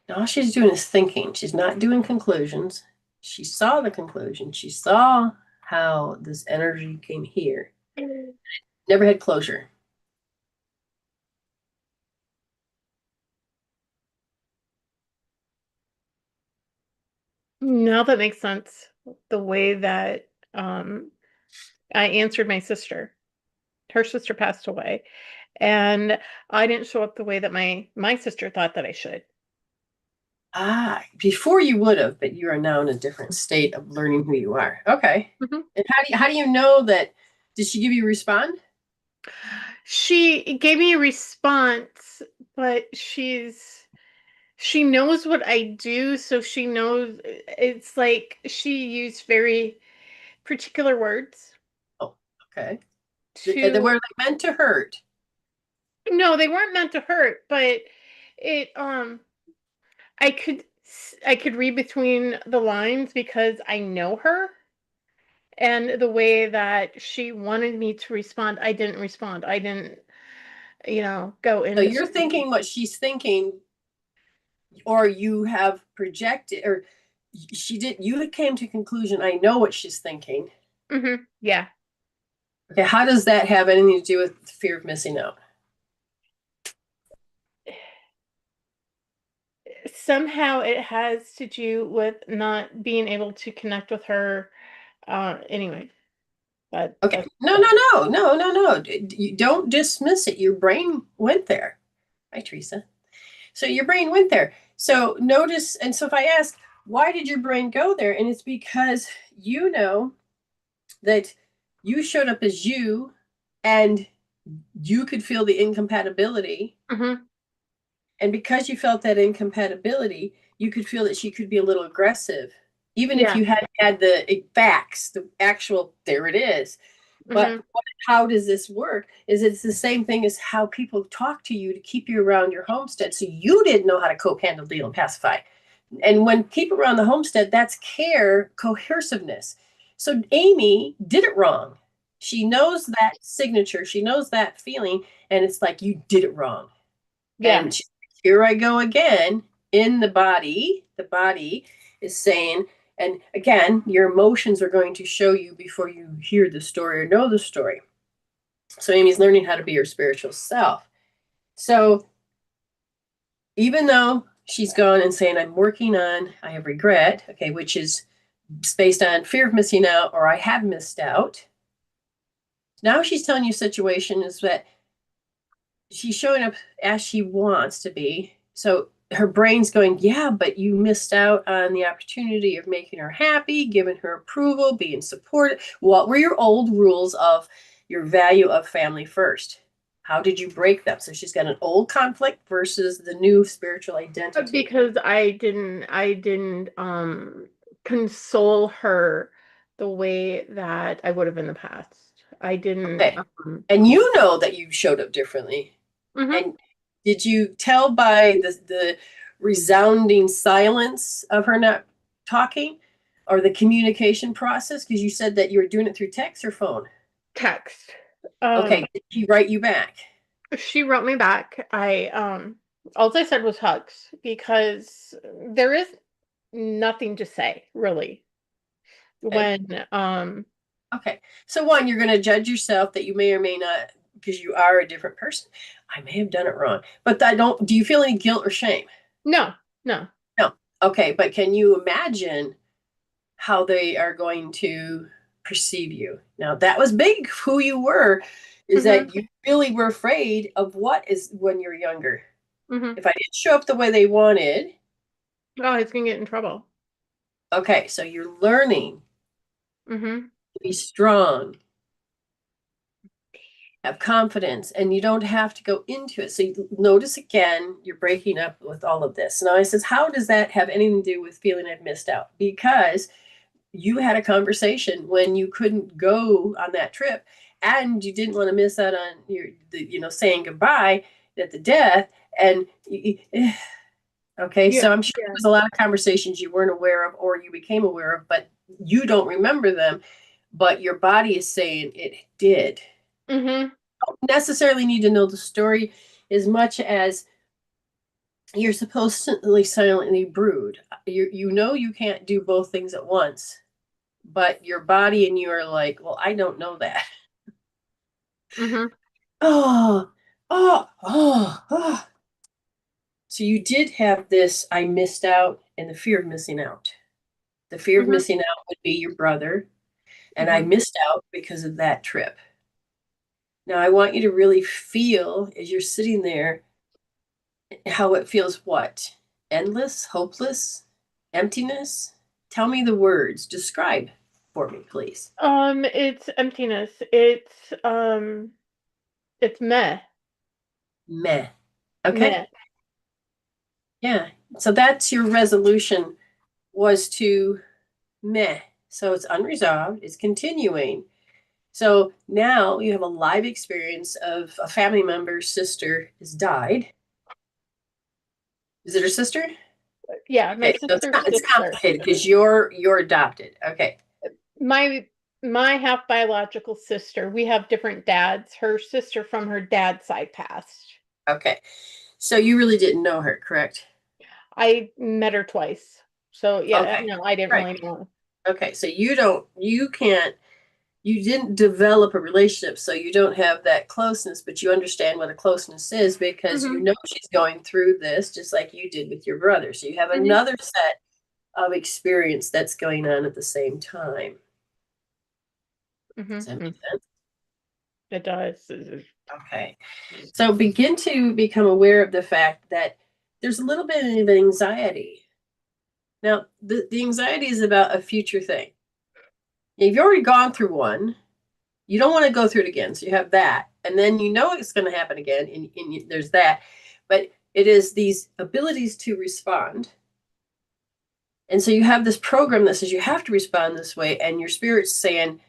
now all she's doing is thinking. She's not doing conclusions. She saw the conclusion. She saw how this energy came here. Never had closure. Now that makes sense. The way that I answered my sister. Her sister passed away, and I didn't show up the way that my sister thought that I should. Before you would have, but you are now in a different state of learning who you are. Okay. Mm-hmm. And how do you know that? Did she give you a respond? She gave me a response, but she knows what I do, so she knows it's like she used very particular words Oh, okay. They to were they meant to hurt. no, they weren't meant to hurt, but it I could I could read between the lines because I know her and the way that she wanted me to respond, I didn't respond. I didn't go So into. you're thinking what she's thinking, or you have projected, or you came to conclusion, I know what she's thinking. Yeah. Okay, how does that have anything to do with fear of missing out? Somehow it has to do with not being able to connect with her. Anyway, but Okay, no. You don't dismiss it. Your brain went there. Hi, Teresa. So your brain went there. So notice, and so if I ask, why did your brain go there? And it's because you know that you showed up as you, and you could feel the incompatibility. And because you felt that incompatibility, you could feel that she could be a little aggressive, even if yeah. you hadn't had the facts, the actual, there it is. But how does this work? Is it's the same thing as how people talk to you to keep you around your homestead. So you didn't know how to cope, handle, deal, and pacify. And when keep around the homestead, that's care, cohesiveness. So Amy did it wrong. She knows that signature. She knows that feeling. And it's like, you did it wrong. Yeah. And here I go again in the body. The body is saying, and again, your emotions are going to show you before you hear the story or know the story. So Amy's learning how to be her spiritual self. So even though she's gone and saying, I'm working on, I have regret, okay, which is based on fear of missing out or I have missed out. Now she's telling you situation is that she's showing up as she wants to be. So her brain's going, yeah, but you missed out on the opportunity of making her happy, giving her approval, being supported. What were your old rules of your value of family first? How did you break them? So she's got an old conflict versus the new spiritual identity. Because I didn't console her the way that I would have in the past. I didn't. Okay. And you know that you showed up differently. And did you tell by the resounding silence of her not talking or the communication process? Because you said that you were doing it through text or phone. Text. Okay, did she write you back? She wrote me back. All I said was hugs because there is nothing to say really Okay. when. Okay. So one, you're going to judge yourself that you may or may not, because you are a different person. I may have done it wrong, but do you feel any guilt or shame? No. No. Okay, but can you imagine how they are going to perceive you? Now, that was big, who you were, is that you really were afraid of what is when you're younger. If I didn't show up the way they wanted. Oh, he's gonna get in trouble. Okay, so you're learning to be strong, have confidence, and you don't have to go into it. So you notice again, you're breaking up with all of this. Now I says, how does that have anything to do with feeling I've missed out? Because you had a conversation when you couldn't go on that trip and you didn't want to miss out on saying goodbye at the death. And okay, so I'm sure there was a lot of conversations you weren't aware of or you became aware of, but you don't remember them, but your body is saying it did. You don't necessarily need to know the story as much as you're supposed to silently brood. You know you can't do both things at once, but your body and you are like, well, I don't know that. Oh, oh. So you did have this, I missed out, and the fear of missing out. The fear of missing out would be your brother, and I missed out because of that trip. Now I want you to really feel as you're sitting there how it feels what? Endless, hopeless, emptiness? Tell me the words. Describe for me, please. It's emptiness. It's meh. Meh. Okay. Meh. Yeah. So that's your resolution was to meh. So it's unresolved, it's continuing. So now you have a live experience of a family member's sister has died. Is it her sister? Yeah, my Okay, so sister's it's sister. complicated because you're adopted. Okay. My my half biological sister, we have different dads. Her sister from her dad's side passed. Okay. So you really didn't know her, correct? I met her twice. So yeah, Okay. no, I didn't Right. really know. Okay. So you didn't develop a relationship, so you don't have that closeness, but you understand what a closeness is because you Hmm. know she's going through this just like you did with your brother. So you have Hmm. another set of experience that's going on at the same time. Hmm. Does that make sense? It does. Okay. So begin to become aware of the fact that there's a little bit of anxiety. Now, the anxiety is about a future thing. You've already gone through one. You don't want to go through it again. So you have that. And then you know it's going to happen again. And there's that. But it is these abilities to respond. And so you have this program that says you have to respond this way. And your spirit's saying,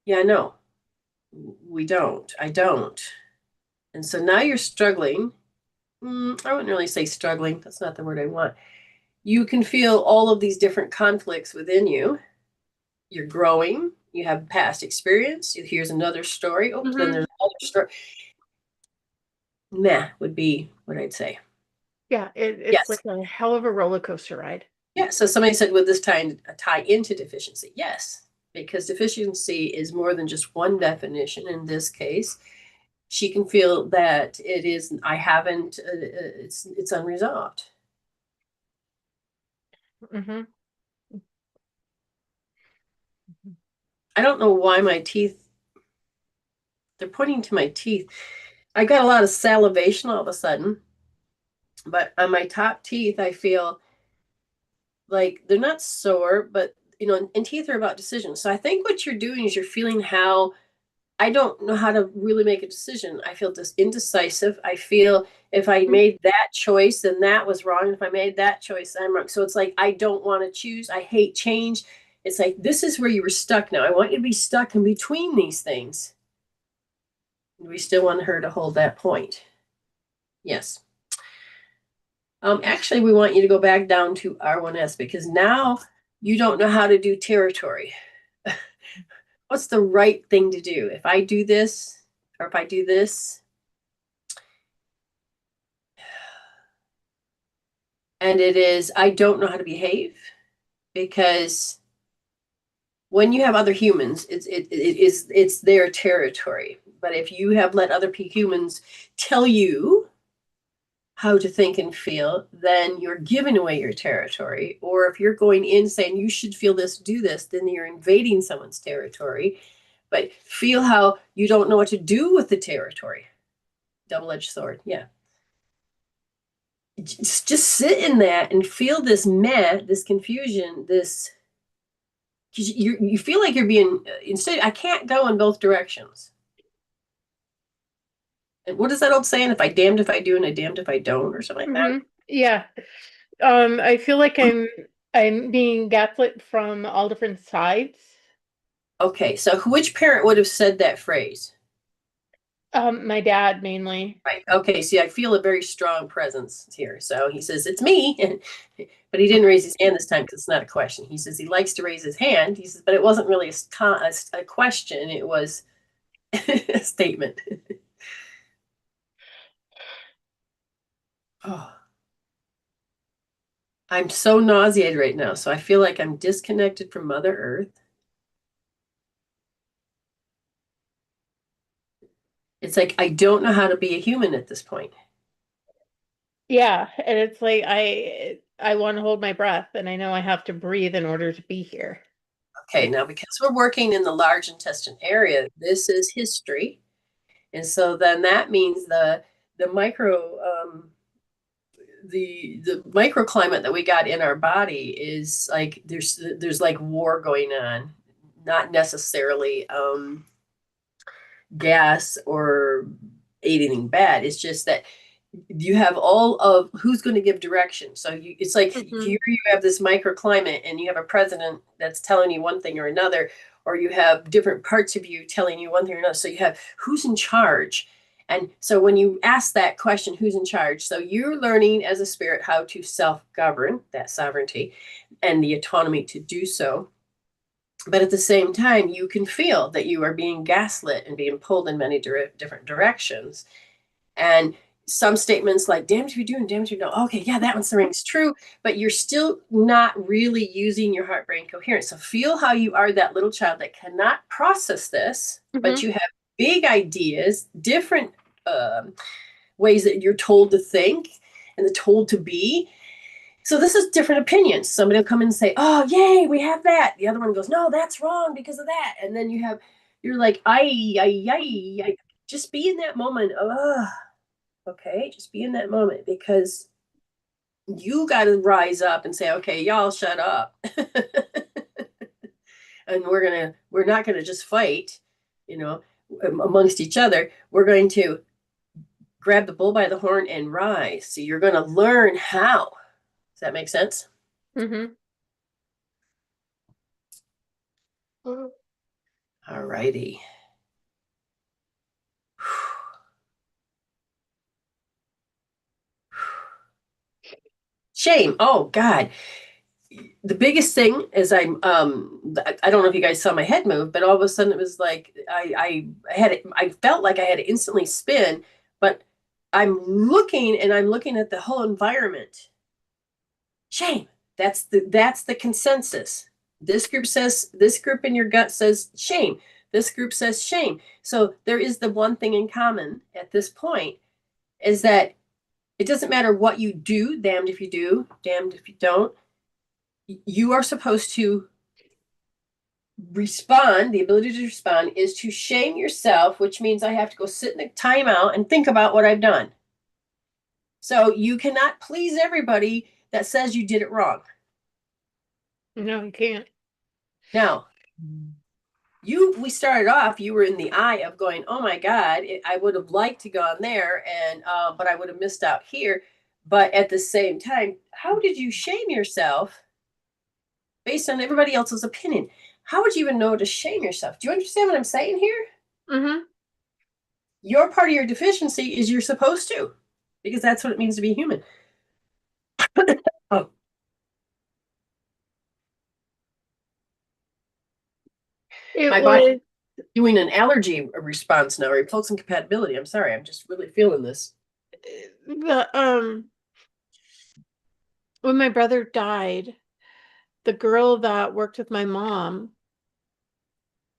yeah, no, we don't. I don't. And so now you're struggling. I wouldn't really say struggling. That's not the word I want. You can feel all of these different conflicts within you. You're growing. You have past experience. Here's another story. Oh, then Hmm. there's another story. Meh would be what I'd say. Yeah, it's Yes. like a hell of a roller coaster ride. Yeah. So somebody said, would this tie into deficiency? Yes, because deficiency is more than just one definition. In this case, she can feel that it is. I haven't. It's unresolved. Hmm. I don't know why my teeth. They're pointing to my teeth. I got a lot of salivation all of a sudden, but on my top teeth, I feel like they're not sore, but and teeth are about decisions. So I think what you're doing is you're feeling how I don't know how to really make a decision. I feel just indecisive. I feel if I made that choice, then that was wrong. If I made that choice, I'm wrong. So it's like I don't want to choose. I hate change. It's like this is where you were stuck now. I want you to be stuck in between these things. We still want her to hold that point. Yes. Actually, we want you to go back down to R1S because now you don't know how to do territory. What's the right thing to do? If I do this, or if I do this, and it is, I don't know how to behave because when you have other humans, it's their territory. But if you have let other humans tell you how to think and feel, then you're giving away your territory. Or if you're going in saying you should feel this, do this, then you're invading someone's territory. But feel how you don't know what to do with the territory. Double-edged sword. Yeah. Just sit in that and feel this this confusion, this you feel like you're being instead. I can't go in both directions. And what is that old saying? If I damned if I do and I damned if I don't, or something like that. Hmm. Yeah. I feel like I'm being gaslit from all different sides. Okay, so which parent would have said that phrase? My dad mainly. Right. Okay. See, I feel a very strong presence here. So he says, it's me. But he didn't raise his hand this time because it's not a question. He says he likes to raise his hand. He says, but it wasn't really a question. It was a statement. Oh, I'm so nauseated right now. So I feel like I'm disconnected from Mother Earth. It's like I don't know how to be a human at this point. Yeah, and it's like I want to hold my breath and I know I have to breathe in order to be here. Okay, now because we're working in the large intestine area, this is history. And so then that means the micro the microclimate that we got in our body is like there's like war going on, not necessarily gas or anything bad. It's just that you have all of who's going to give direction. So it's like Hmm. here you have this microclimate and you have a president that's telling you one thing or another, or you have different parts of you telling you one thing or another. So you have who's in charge. And so when you ask that question, who's in charge? So you're learning as a spirit how to self govern, that sovereignty and the autonomy to do so. But at the same time, you can feel that you are being gaslit and being pulled in many different directions. And some statements like damned if you do and damned if you don't. Okay, yeah, that one's the rings true, but you're still not really using your heart brain coherence. So feel how you are that little child that cannot process this, but you have big ideas, different ways that you're told to think and told to be. So this is different opinions. Somebody will come in and say, "Oh, yay, we have that." The other one goes, "No, that's wrong because of that." And then you're like, I. Just be in that moment. Okay, just be in that moment because you got to rise up and say, "Okay, y'all, shut up," and we're not gonna just fight, you know, amongst each other. We're going to grab the bull by the horn and rise. So you're going to learn how. Does that make sense? Mm-hmm. All righty. Shame. Oh God. The biggest thing is I don't know if you guys saw my head move, but all of a sudden it was like I felt like I had to instantly spin, but I'm looking at the whole environment. Shame. That's the consensus. This group in your gut says shame. This group says shame. So there is the one thing in common at this point is that it doesn't matter what you do, damned if you do, damned if you don't. You are supposed to respond. The ability to respond is to shame yourself, which means I have to go sit in a timeout and think about what I've done. So you cannot please everybody that says you did it wrong. No, you can't. Now, we started off, you were in the eye of going, oh my God, I would have liked to go on there, and but I would have missed out here. But at the same time, how did you shame yourself based on everybody else's opinion? How would you even know to shame yourself? Do you understand what I'm saying here? Mm-hmm. Your part of your deficiency is you're supposed to, because that's what it means to be human. Oh. My body doing an allergy response now, repulsion compatibility. I'm sorry, I'm just really feeling this. When my brother died, the girl that worked with my mom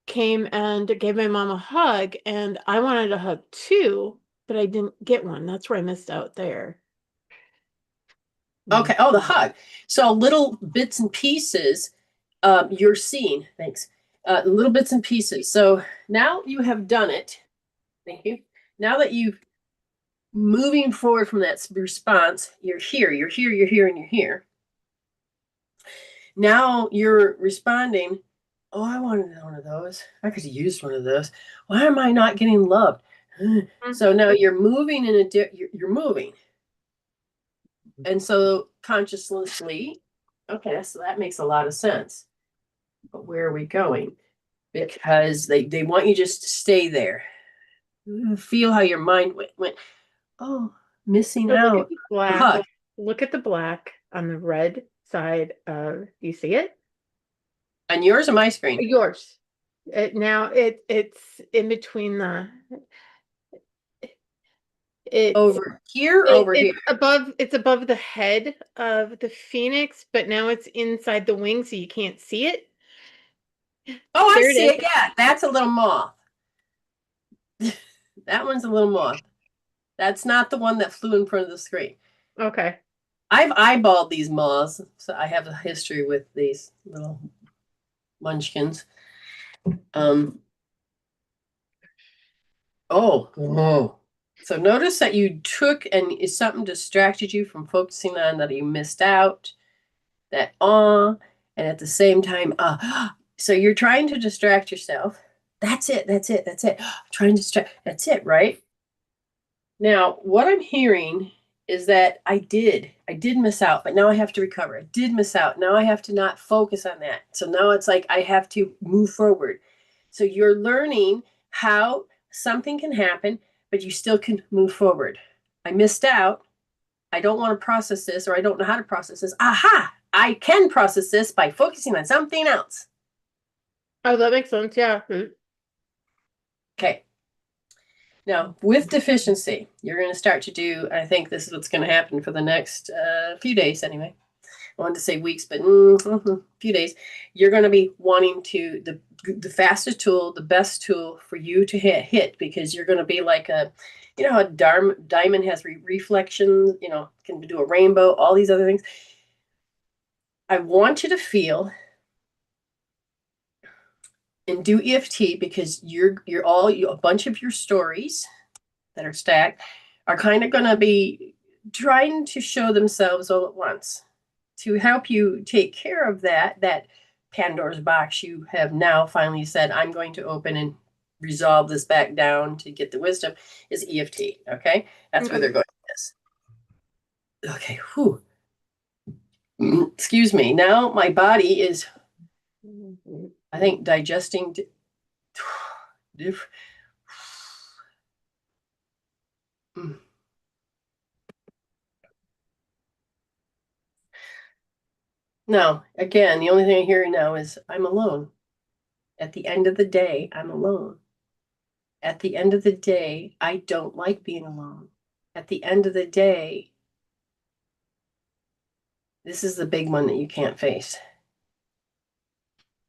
came and gave my mom a hug, and I wanted a hug too, but I didn't get one. That's where I missed out there. Okay. Oh, the hug. So little bits and pieces you're seeing. Thanks. Little bits and pieces. So now you have done it. Thank you. Now that you've moving forward from that response, you're here, and you're here. Now you're responding. Oh, I wanted one of those. I could have used one of those. Why am I not getting loved? So now you're moving you're moving. And so consciously, okay, so that makes a lot of sense. But where are we going? Because they want you just to stay there. Feel how your mind went oh, missing So out. Look at the black on the red side of, do you see it? On yours or my screen? Yours. It's in between over here. It's above the head of the phoenix, but now it's inside the wing, so you can't see it. Oh, I see it. Yeah, that's a little moth. That one's a little moth. That's not the one that flew in front of the screen. Okay. I've eyeballed these moths, so I have a history with these little munchkins. Oh. So notice that you took and something distracted you from focusing on that you missed out, that and at the same time, so you're trying to distract yourself. That's it. Trying to distract. That's it, right? Now, what I'm hearing is that I did miss out, but now I have to recover. I did miss out. Now I have to not focus on that. So now it's like I have to move forward. So you're learning how something can happen, but you still can move forward. I missed out. I don't want to process this, or I don't know how to process this. Aha! I can process this by focusing on something else. Oh, that makes sense. Yeah. Okay. Now, with deficiency, you're going to start to do, I think this is what's going to happen for the next few days anyway. I wanted to say weeks, but few days. You're going to be wanting to, the fastest tool, the best tool for you to hit, because you're going to be like a, you know how a diamond has reflections, you know, can do a rainbow, all these other things. I want you to feel and do EFT, because a bunch of your stories that are stacked are kind of going to be trying to show themselves all at once to help you take care of that Pandora's box you have now finally said, I'm going to open and resolve this back down to get the wisdom, is EFT. Okay. That's where they're going with this. Okay. Whew. Excuse me. Now my body is, I think, digesting. Now, again, the only thing I hear now is I'm alone. At the end of the day, I'm alone. At the end of the day, I don't like being alone. At the end of the day, this is the big one that you can't face.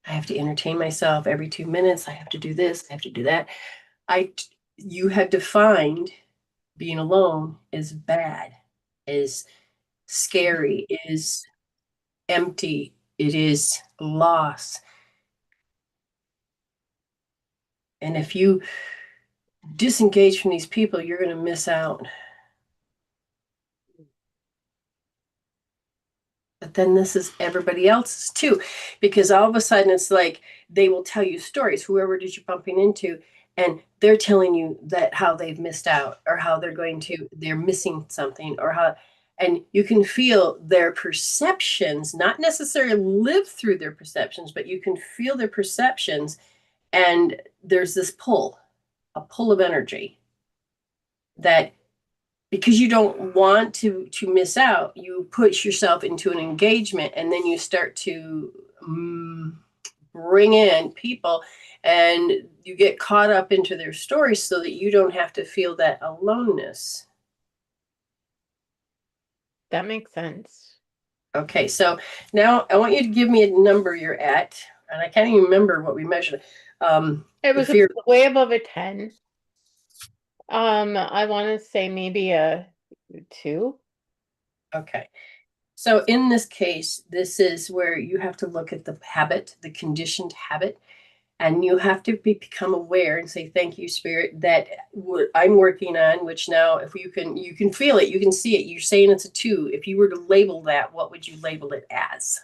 I have to entertain myself every 2 minutes. I have to do this. I have to do that. You have defined being alone as bad, as scary, is empty. It is loss. And if you disengage from these people, you're going to miss out. But then this is everybody else's too, because all of a sudden it's like they will tell you stories, whoever it is you're bumping into, and they're telling you that how they've missed out, or how they're missing something, or how, and you can feel their perceptions, not necessarily live through their perceptions, but you can feel their perceptions. And there's this a pull of energy that, because you don't want to miss out, you put yourself into an engagement, and then you start to bring in people, and you get caught up into their stories so that you don't have to feel that aloneness. That makes sense. Okay, so now I want you to give me a number you're at, and I can't even remember what we measured. It was way above a 10. I want to say maybe a 2. Okay. So in this case, this is where you have to look at the habit, the conditioned habit, and you have to become aware and say, thank you, Spirit, that what I'm working on, which now, if you can feel it, you can see it. You're saying it's a 2. If you were to label that, what would you label it as?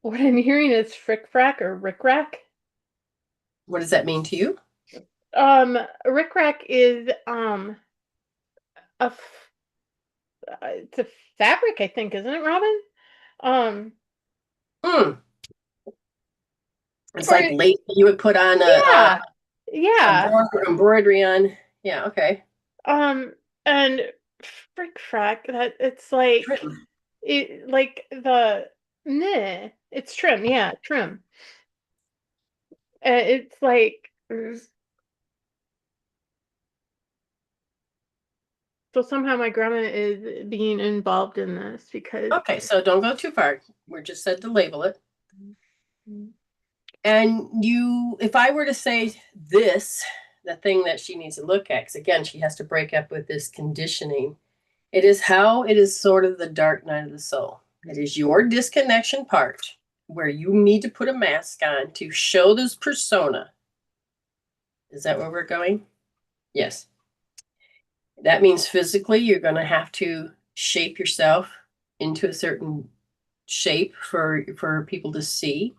What I'm hearing is frick frack or rick rack. What does that mean to you? Rick rack is it's a fabric, I think, isn't it, Robin? Mm. It's like lace you would put on yeah. embroidery on. Yeah, okay. And frick frack, that it's like Trim. it's trim, yeah, trim. It's like, so somehow my grandma is being involved in this because. Okay, so don't go too far. We're just said to label it. And if I were to say this, the thing that she needs to look at, because again, she has to break up with this conditioning. It is sort of the dark night of the soul. It is your disconnection part where you need to put a mask on to show this persona. Is that where we're going? Yes. That means physically you're going to have to shape yourself into a certain shape for people to see.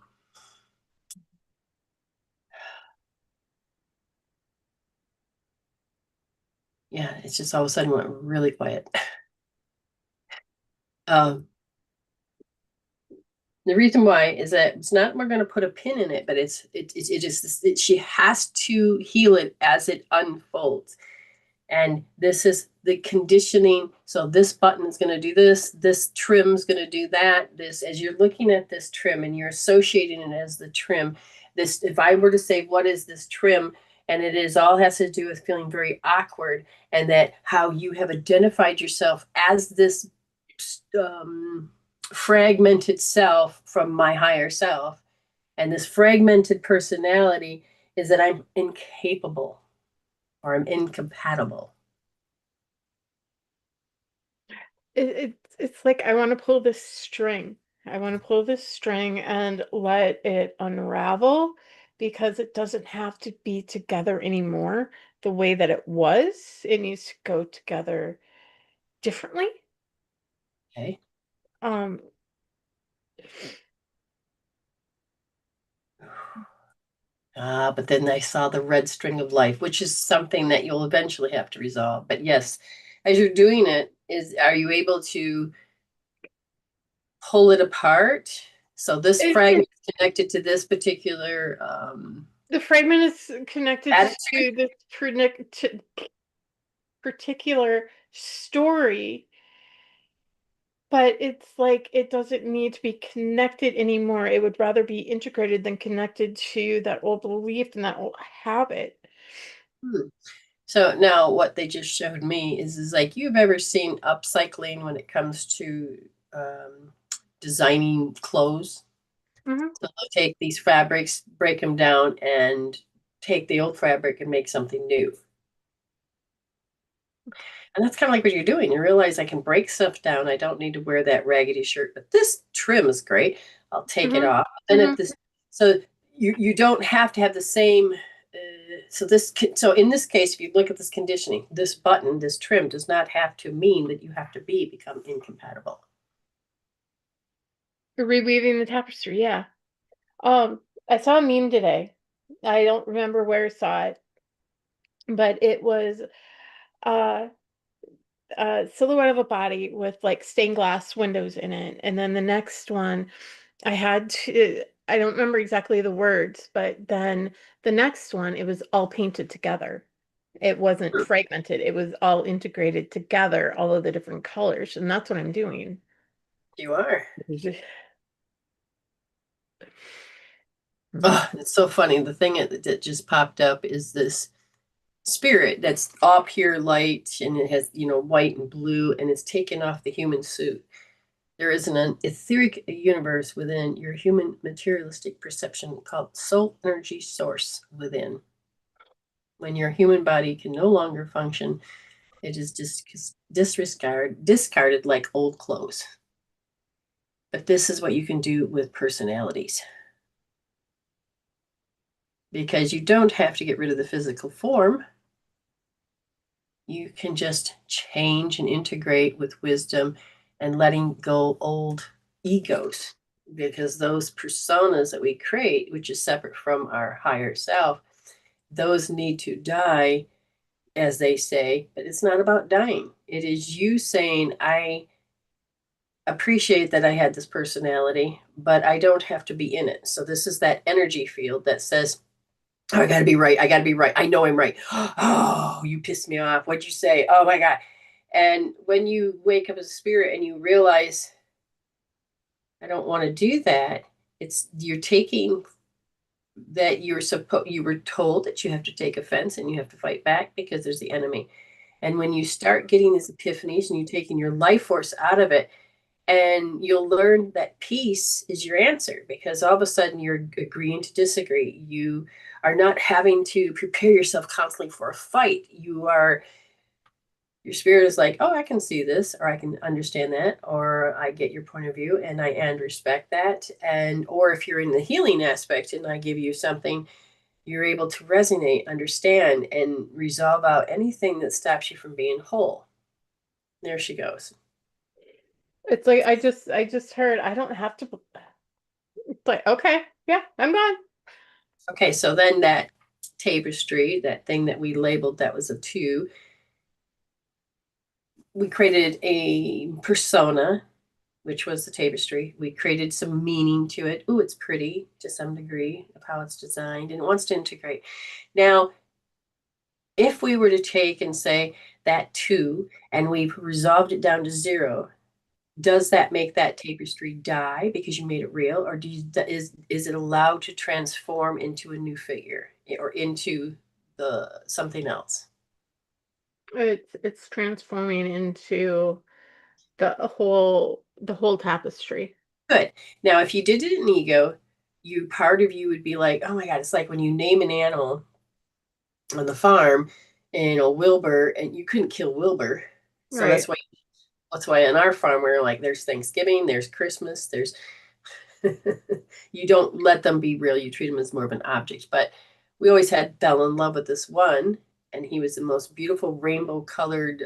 Yeah, it's just all of a sudden went really quiet. The reason why is that it's not we're going to put a pin in it, but she has to heal it as it unfolds. And this is the conditioning. So this button is going to do this trim is going to do that. This, as you're looking at this trim and you're associating it as the trim, this, if I were to say, what is this trim? And it is all has to do with feeling very awkward, and that how you have identified yourself as this fragmented self from my higher self. And this fragmented personality is that I'm incapable or I'm incompatible. It's like I want to pull this string. I want to pull this string and let it unravel, because it doesn't have to be together anymore the way that it was. It needs to go together differently. Okay. Um, But then I saw the red string of life, which is something that you'll eventually have to resolve. But yes, as you're doing it, are you able to pull it apart? So this fragment is connected to this particular the fragment is connected attitude. to this particular story, but it's like it doesn't need to be connected anymore. It would rather be integrated than connected to that old belief and that old habit. So now what they just showed me is like, you've ever seen upcycling when it comes to designing clothes? Mm-hmm. So they'll take these fabrics, break them down, and take the old fabric and make something new. And that's kind of like what you're doing. You realize I can break stuff down. I don't need to wear that raggedy shirt, but this trim is great. I'll take it Mm-hmm. off. Then Mm-hmm. at this, so you don't have to have the same. So in this case, if you look at this conditioning, this button, this trim, does not have to mean that you have to become incompatible. Reweaving the tapestry, yeah. I saw a meme today. I don't remember where I saw it, but it was uh a silhouette of a body with like stained glass windows in it. And then the next one, I don't remember exactly the words, but then the next one, it was all painted together. It wasn't fragmented. It was all integrated together, all of the different colors. And that's what I'm doing. You are. Mhm. Oh, it's so funny. The thing that just popped up is this spirit that's all pure light, and it has, white and blue, and it's taken off the human suit. There is an etheric universe within your human materialistic perception called soul energy source within. When your human body can no longer function, it is discarded like old clothes. But this is what you can do with personalities. Because you don't have to get rid of the physical form. You can just change and integrate with wisdom and letting go old egos. Because those personas that we create, which is separate from our higher self, those need to die, as they say, but it's not about dying. It is you saying, I appreciate that I had this personality, but I don't have to be in it. So this is that energy field that says, oh, I gotta be right. I gotta be right. I know I'm right. Oh, you pissed me off. What'd you say? Oh my God. And when you wake up as a spirit and you realize, I don't want to do that, it's you're taking that you were told that you have to take offense and you have to fight back because there's the enemy. And when you start getting these epiphanies and you're taking your life force out of it, and you'll learn that peace is your answer, because all of a sudden you're agreeing to disagree. You are not having to prepare yourself constantly for a fight. Your spirit is like, oh, I can see this, or I can understand that, or I get your point of view and I respect that. And or if you're in the healing aspect and I give you something, you're able to resonate, understand, and resolve out anything that stops you from being whole. There she goes. It's like I just heard I don't have to. It's like, okay, yeah, I'm gone. Okay, so then that tapestry, that thing that we labeled that was a two, we created a persona, which was the tapestry. We created some meaning to it. Ooh, it's pretty to some degree of how it's designed, and it wants to integrate. Now, If we were to take and say that 2 and we've resolved it down to 0, does that make that tapestry die because you made it real, or is it allowed to transform into a new figure or into the something else? It's transforming into the whole tapestry. Good. Now, if you did it in ego, part of you would be like, oh my God, it's like when you name an animal on the farm, and Wilbur, and you couldn't kill Wilbur. So Right. that's why on our farm we're like, there's Thanksgiving, there's Christmas, there's you don't let them be real. You treat them as more of an object. But we always fell in love with this one, and he was the most beautiful rainbow colored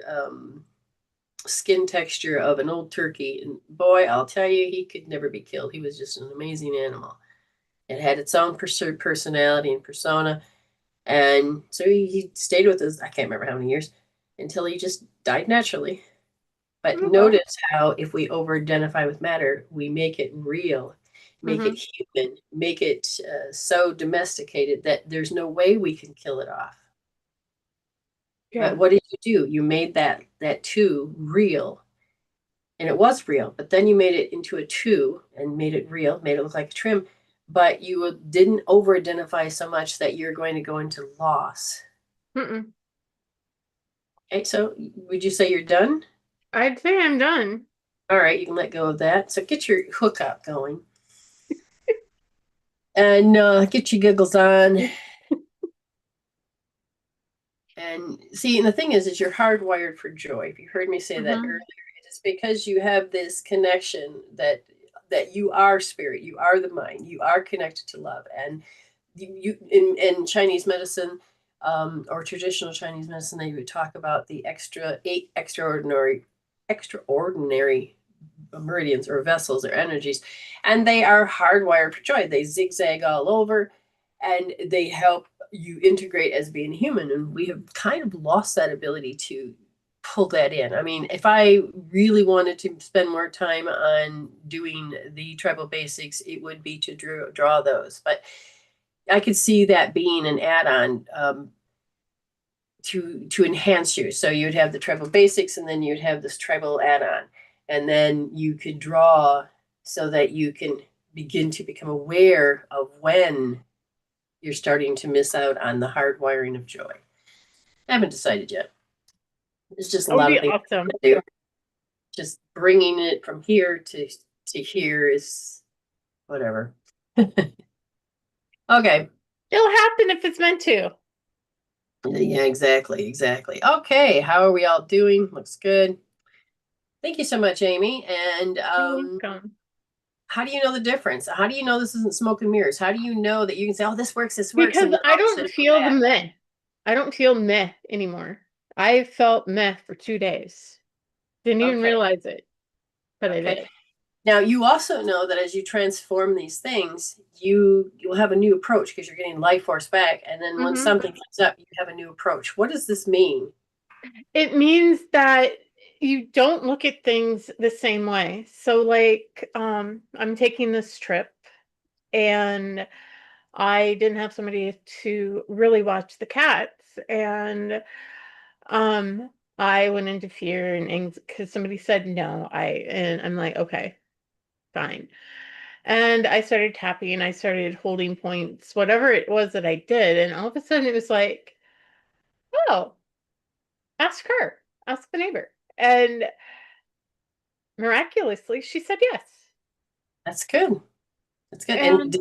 skin texture of an old turkey. And boy, I'll tell you, he could never be killed. He was just an amazing animal. It had its own personality and persona. And so he stayed with us, I can't remember how many years, until he just died naturally. But Okay. notice how if we over identify with matter, we make it real, make it Mm-hmm. human, make it so domesticated that there's no way we can kill it off. But Yeah. what did you do? You made that 2 real, and it was real. But then you made it into a 2 and made it real, made it look like a trim. But you didn't over identify so much that you're going to go into loss. Mm-mm. Okay, so would you say you're done? I'd say I'm done. All right, you can let go of that. So get your hookup going and get your giggles on. And see, and the thing is you're hardwired for joy. If you heard me say that Mm-hmm. earlier, it is because you have this connection that you are spirit, you are the mind, you are connected to love, and you in Chinese medicine, or traditional Chinese medicine, they would talk about the 8 extraordinary meridians or vessels or energies, and they are hardwired for joy. They zigzag all over, and they help you integrate as being human. And we have kind of lost that ability to pull that in. I mean, if I really wanted to spend more time on doing the tribal basics, it would be to draw those. But I could see that being an add-on, to enhance you. So you'd have the tribal basics, and then you'd have this tribal add-on, and then you could draw so that you can begin to become aware of when you're starting to miss out on the hardwiring of joy. I haven't decided yet. There's just a That would lot be of things awesome. to do. Just bringing it from here to here is whatever. Okay. It'll happen if it's meant to. Yeah, exactly. Okay, how are we all doing? Looks good. Thank you so much, Amy. And You're welcome. how do you know the difference? How do you know this isn't smoke and mirrors? How do you know that you can say, "Oh, this works," Because and then I all of a don't sudden go feel the back? meh. I don't feel meh anymore. I felt meh for 2 days. Didn't even Okay, realize it, but I okay. did. Now you also know that as you transform these things, you'll have a new approach because you're getting life force back. And then when Hmm. something comes up, you have a new approach. What does this mean? It means that you don't look at things the same way. So like I'm taking this trip and I didn't have somebody to really watch the cats and um I went into fear and because somebody said no, and I'm like, okay, fine. And I started tapping and I started holding points, whatever it was that I did, and all of a sudden it was like, oh, ask her, ask the neighbor. And miraculously, she said yes. That's good. That's good. And And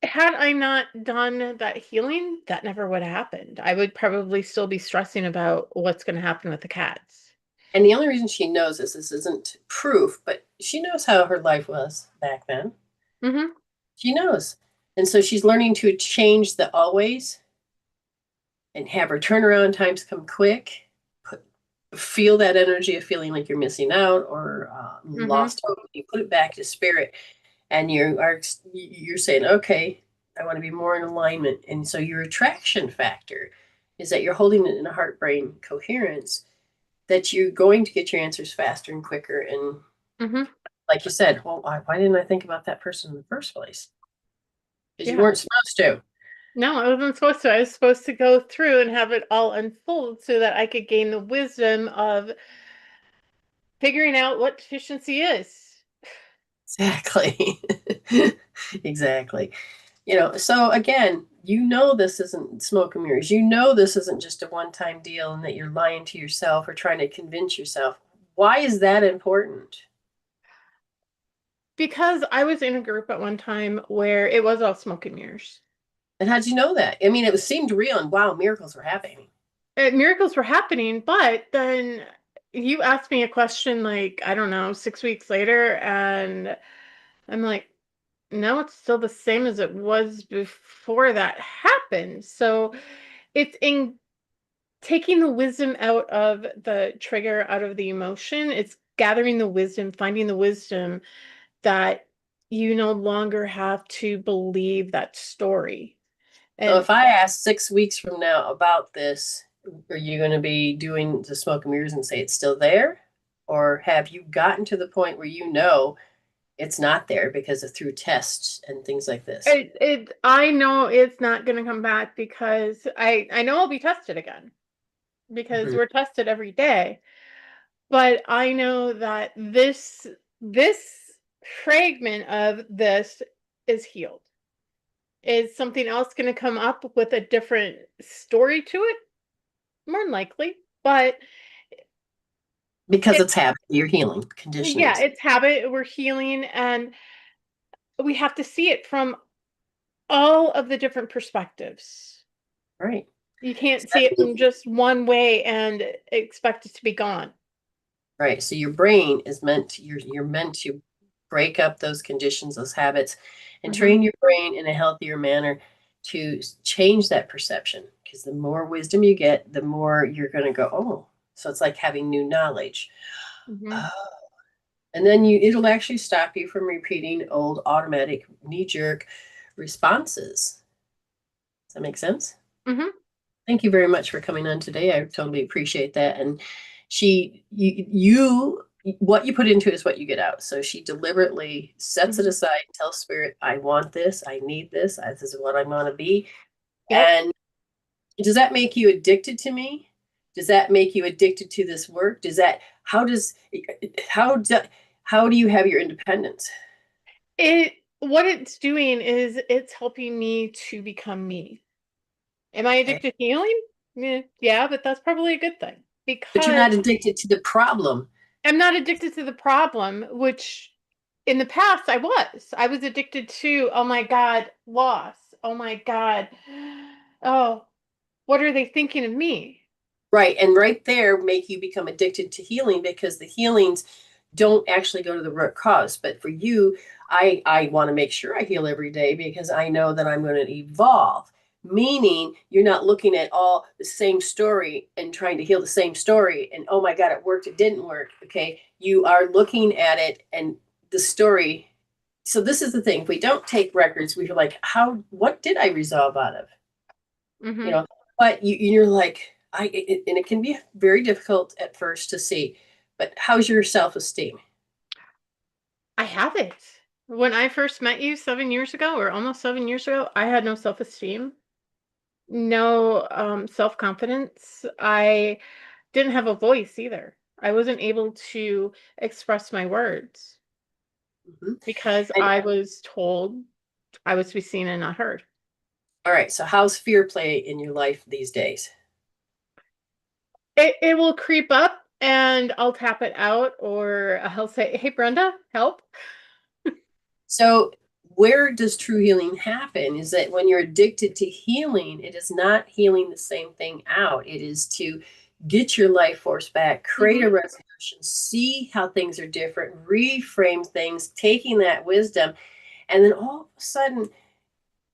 had I not done that healing, that never would have happened. I would probably still be stressing about what's going to happen with the cats. the only reason she knows this isn't proof, but she knows how her life was back then. Hmm. She knows. And so she's learning to change the always and have her turnaround times come quick. Put, feel that energy of feeling like you're missing out or Hmm. lost hope. You put it back to spirit, and you're saying, okay, I want to be more in alignment. And so your attraction factor is that you're holding it in a heart brain coherence, that you're going to get your answers faster and quicker. And Hmm. like you said, well, why didn't I think about that person in the first place? Because you Yeah. weren't supposed to. No, I wasn't supposed to. I was supposed to go through and have it all unfold so that I could gain the wisdom of figuring out what deficiency is. Exactly. Exactly. So again, this isn't smoke and mirrors. This isn't just a one-time deal and that you're lying to yourself or trying to convince yourself. Why is that important? Because I was in a group at one time where it was all smoke and mirrors. And how'd you know that? I mean, it seemed real and wow, miracles were happening. Miracles were happening, but then you asked me a question like, I don't know, 6 weeks later, and I'm like, no, it's still the same as it was before that happened. So it's in taking the wisdom out of the trigger, out of the emotion. It's gathering the wisdom, finding the wisdom that you no longer have to believe that story. So And if I ask 6 weeks from now about this, are you going to be doing the smoke and mirrors and say it's still there? Or have you gotten to the point where it's not there because of through tests and things like this? I know it's not going to come back because I know I'll be tested again because Mhm. we're tested every day. But I know that this fragment of this is healed. Is something else going to come up with a different story to it? More than likely, but Because it, it's habit, you're healing conditioning. yeah, it's habit. We're healing, and we have to see it from all of the different perspectives. Right. You can't So see it from just one way and expect it to be gone. right. So your brain is you're meant to break up those conditions, those habits, and Hmm. train your brain in a healthier manner to change that perception. Because the more wisdom you get, the more you're going to go, oh, so it's like having new knowledge. Hmm. Oh. And then it'll actually stop you from repeating old automatic knee-jerk responses. Does that make sense? Hmm. Thank you very much for coming on today. I totally appreciate that. And you, what you put into it is what you get out. So she deliberately sets it Hmm. aside, tells spirit, I want this, I need this, this is what I'm going to be. Yep. And does that make you addicted to me? Does that make you addicted to this work? How does, how do, how do you have your independence? What it's doing is it's helping me to become me. Am I Okay. addicted to healing? Yeah, but that's probably a good thing But you're because not addicted to the problem. I'm not addicted to the problem, which in the past I was. I was addicted to, oh my God, loss. Oh my God. Oh, what are they thinking of me? Right. And right there make you become addicted to healing because the healings don't actually go to the root cause. But for you, I want to make sure I heal every day because I know that I'm going to evolve. Meaning you're not looking at all the same story and trying to heal the same story and oh my God, it worked, it didn't work. Okay. You are looking at it and the story. So this is the thing. If we don't take records, we're like, what did I resolve out of? you Hmm. know but you're like and it can be very difficult at first to see, but how's your self-esteem? I have it. When I first met you 7 years ago, or almost 7 years ago, I had no self-esteem, no self-confidence. I didn't have a voice either. I wasn't able to express my words Mhm. because And I was told I was to be seen and not heard. all right, so how's fear play in your life these days? It will creep up and I'll tap it out, or I'll say, "Hey Brenda, help." So where does true healing happen is that when you're addicted to healing, it is not healing the same thing out. It is to get your life force back, create a Hmm. resolution, see how things are different, reframe things, taking that wisdom, and then all of a sudden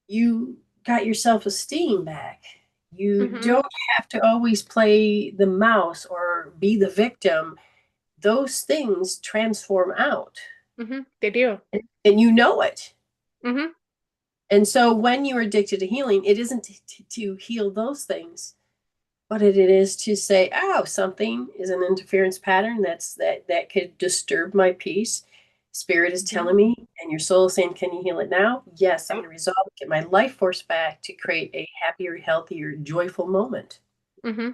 you got your self esteem back. You Hmm. don't have to always play the mouse or be the victim. Those things transform out, Hmm. They do. and you know it. Hmm. And so when you're addicted to healing, it isn't to heal those things, but it is to say, oh, something is an interference pattern that could disturb my peace. Spirit is telling me, and your soul is saying, can you heal it now? Yes, I'm going to resolve it, get my life force back to create a happier, healthier, joyful moment. Mm-hmm.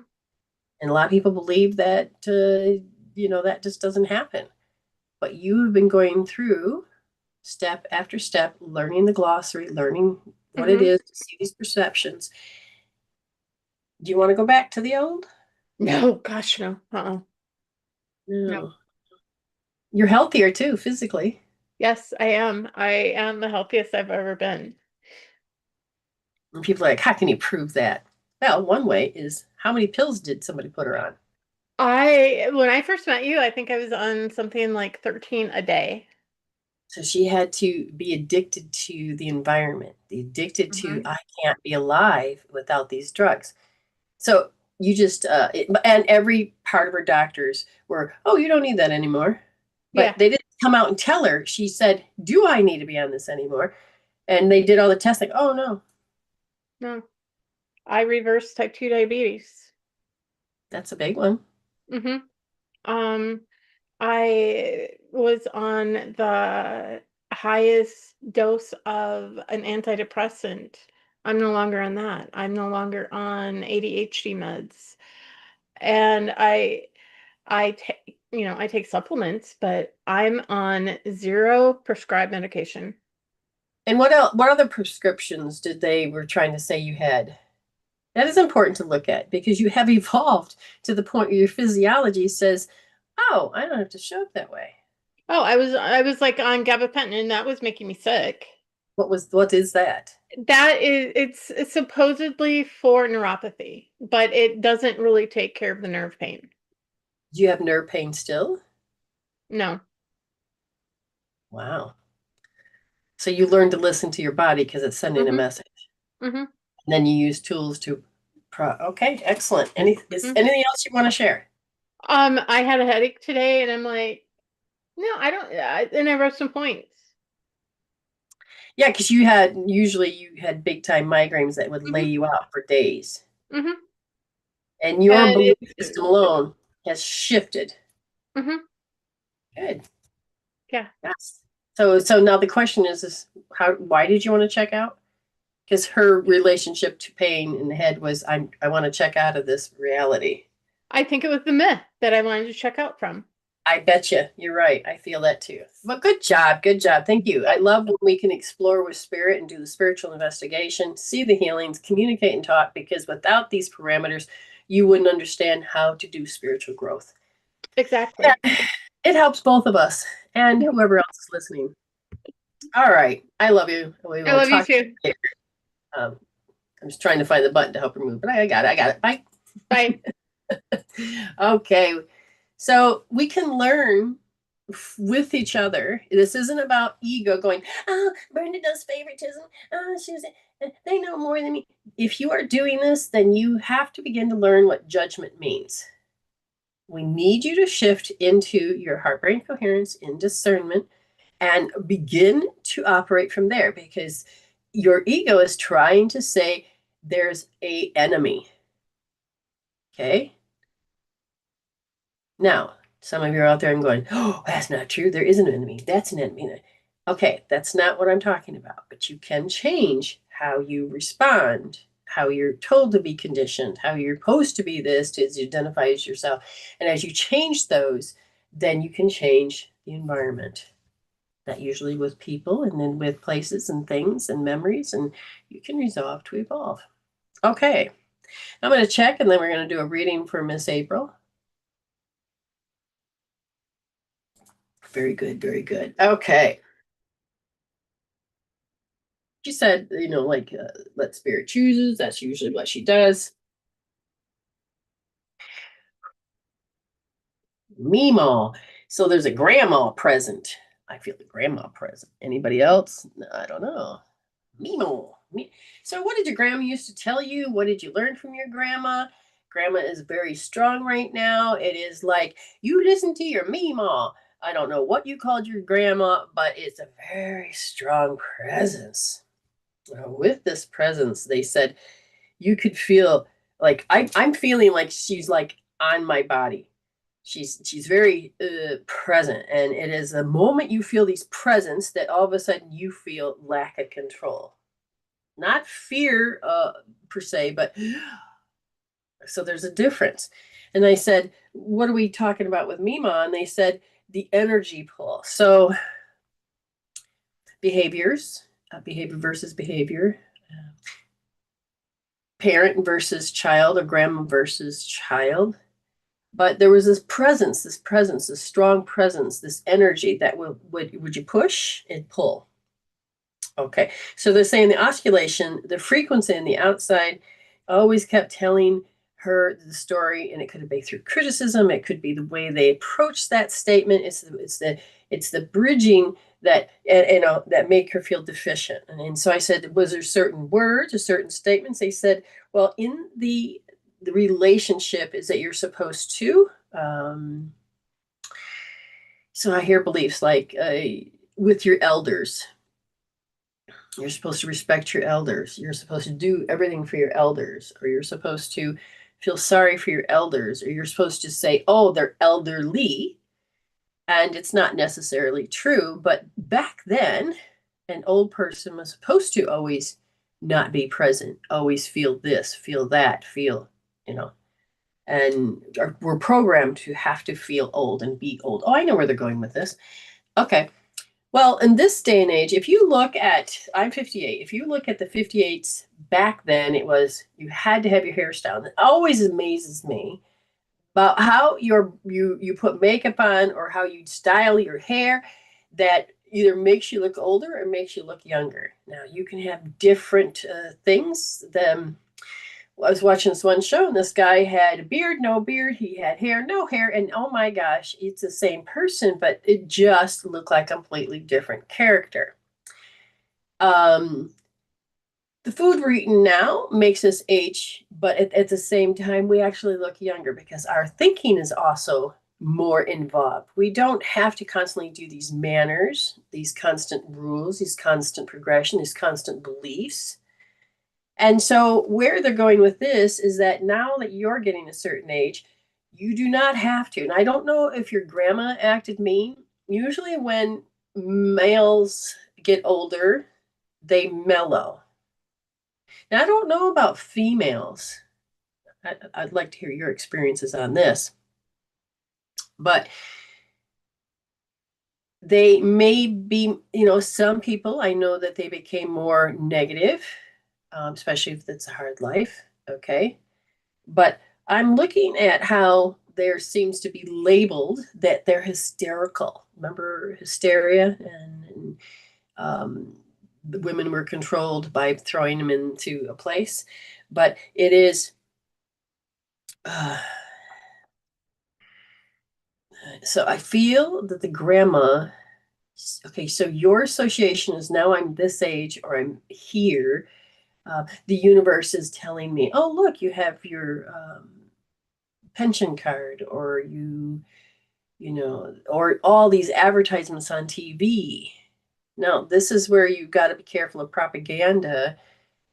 And a lot of people believe that, that just doesn't happen. But you've been going through step after step, learning the glossary, learning what it is to see these perceptions. Do you want to go back to the old? No, gosh, no. No. No. You're healthier too, physically. Yes, I am. I am the healthiest I've ever been. And people are like, how can you prove that? Well, one way is how many pills did somebody put her on? When I first met you, I think I was on something like 13 a day. So she had to be addicted to the environment, addicted to, I can't be alive without these drugs. So you just, and every part of her doctors were, oh, you don't need that anymore. But Yeah. they didn't come out and tell her. She said, do I need to be on this anymore? And they did all the tests like, oh, no. No. I reversed type 2 diabetes. That's a big one. Mm-hmm. I was on the highest dose of an antidepressant. I'm no longer on that. I'm no longer on ADHD meds. And I take supplements, but I'm on 0 prescribed medication. And what else, what other prescriptions did they were trying to say you had? That is important to look at because you have evolved to the point where your physiology says, oh, I don't have to show up that way. Oh, I was like on gabapentin, and that was making me sick. What is that? That is, it's supposedly for neuropathy, but it doesn't really take care of the nerve pain. Do you have nerve pain still? No. Wow. So you learn to listen to your body because it's sending a Mm-hmm. message. Mm-hmm. And then you use tools to okay, excellent. Anything else you want to share? I had a headache today, and I'm like, no, I don't. And I wrote some points. Yeah, because usually you had big time migraines that would lay Mm-hmm. you out for days. Mm-hmm. And your And belief system alone has shifted. mm-hmm. Good. Yeah. Yes. So now the question is why did you want to check out? Because her relationship to pain in the head was I want to check out of this reality. I think it was the myth that I wanted to check out from. I bet you. You're right. I feel that too. Well, good job. Good job. Thank you. I love when we can explore with spirit and do the spiritual investigation, see the healings, communicate and talk, because without these parameters, you wouldn't understand how to do spiritual growth. Exactly. Yeah, it helps both of us and whoever else is listening. All right. I love you. We I will love you talk too. later. I'm just trying to find the button to help her move, but I got it. I got it. Bye. Bye. Okay. So we can learn with each other. This isn't about ego going, oh, Brenda does favoritism. Oh, they know more than me. If you are doing this, then you have to begin to learn what judgment means. We need you to shift into your heart-brain coherence in discernment and begin to operate from there because your ego is trying to say there's a enemy. Okay? Now, some of you are out there and going, oh, that's not true. There is an enemy. That's an enemy. Okay, that's not what I'm talking about. But you can change how you respond, how you're told to be conditioned, how you're supposed to be this to identify as yourself. And as you change those, then you can change the environment. That usually with people and then with places and things and memories, and you can resolve to evolve. Okay, I'm going to check and then we're going to do a reading for Miss April. Very good, very good. Okay. She said, let spirit chooses. That's usually what she does. Meemaw. So there's a grandma present. I feel the grandma present. Anybody else? No, I don't know. Meemaw. So what did your grandma used to tell you? What did you learn from your grandma? Grandma is very strong right now. It is like, you listen to your meemaw. I don't know what you called your grandma, but it's a very strong presence. With this presence, they said you could feel like I'm feeling like she's like on my body. She's very present, and it is the moment you feel these presence that all of a sudden you feel lack of control, not fear per se, but so there's a difference. And I said, what are we talking about with Mima? And they said the energy pull. So behaviors, behavior versus behavior, parent versus child, or grandma versus child. But there was this presence, this strong presence, this energy that would you push and pull? Okay, so they're saying the osculation, the frequency in the outside always kept telling her the story, and it could be through criticism, it could be the way they approach that statement. It's the bridging that that make her feel deficient. And so I said, was there certain words or certain statements? They said, well, in the relationship is that you're supposed to. So I hear beliefs like with your elders. You're supposed to respect your elders. You're supposed to do everything for your elders, or you're supposed to feel sorry for your elders, or you're supposed to say, oh, they're elderly. And it's not necessarily true. But back then, an old person was supposed to always not be present, always feel this, feel that, feel, and we're programmed to have to feel old and be old. Oh, I know where they're going with this. Okay. Well, in this day and age, if you look at, I'm 58, if you look at the 58s back then, it was, you had to have your hairstyle. And it always amazes me about how you put makeup on or how you style your hair that either makes you look older or makes you look younger. Now, you can have different things. I was watching this one show, and this guy had a beard, no beard. He had hair, no hair. And oh my gosh, it's the same person, but it just looked like a completely different character. The food we're eating now makes us age, but at the same time, we actually look younger because our thinking is also more involved. We don't have to constantly do these manners, these constant rules, these constant progression, these constant beliefs. And so where they're going with this is that now that you're getting a certain age, you do not have to. And I don't know if your grandma acted mean. Usually when males get older, they mellow. Now, I don't know about females. I'd like to hear your experiences on this. But they may be, some people, I know that they became more negative, especially if it's a hard life. Okay. But I'm looking at how there seems to be labeled that they're hysterical. Remember hysteria? And the women were controlled by throwing them into a place. But it is. So I feel that the grandma. Okay, so your association is now I'm this age or I'm here. The universe is telling me, oh, look, you have your pension card, or or all these advertisements on TV. Now, this is where you got to be careful of propaganda,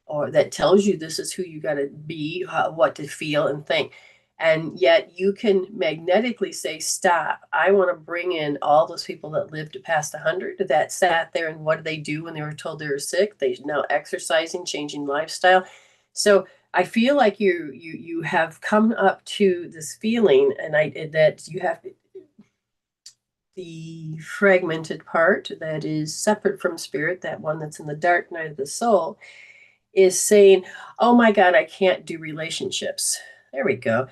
or that tells you this is who you got to be, what to feel and think. And yet you can magnetically say, stop. I want to bring in all those people that lived past 100 that sat there, and what did they do when they were told they were sick? They're now exercising, changing lifestyle. So I feel like you have come up to this feeling, and that you have the fragmented part that is separate from spirit, that one that's in the dark night of the soul, is saying, oh my God, I can't do relationships. There we go.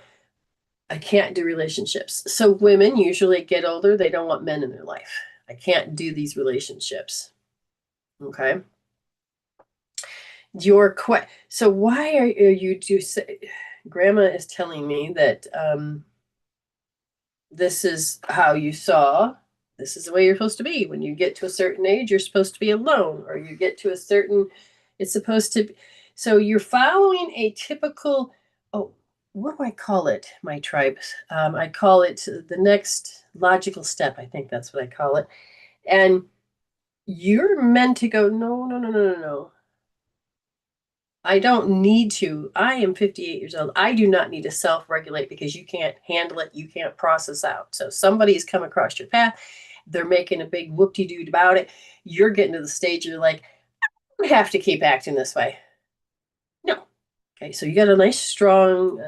I can't do relationships. So women usually get older, they don't want men in their life. I can't do these relationships. Okay. So why are you grandma is telling me that this is how you saw, this is the way you're supposed to be. When you get to a certain age, you're supposed to be alone, or you get to a certain, it's supposed to be. So you're following a typical, what do I call it, my tribes? I call it the next logical step. I think that's what I call it. And you're meant to go, no, no, no, no, no, no. I don't need to. I am 58 years old. I do not need to self-regulate because you can't handle it. You can't process out. So somebody's come across your path. They're making a big whoop-de-doo about it. You're getting to the stage you're like, I have to keep acting this way. No. Okay, so you got a nice, strong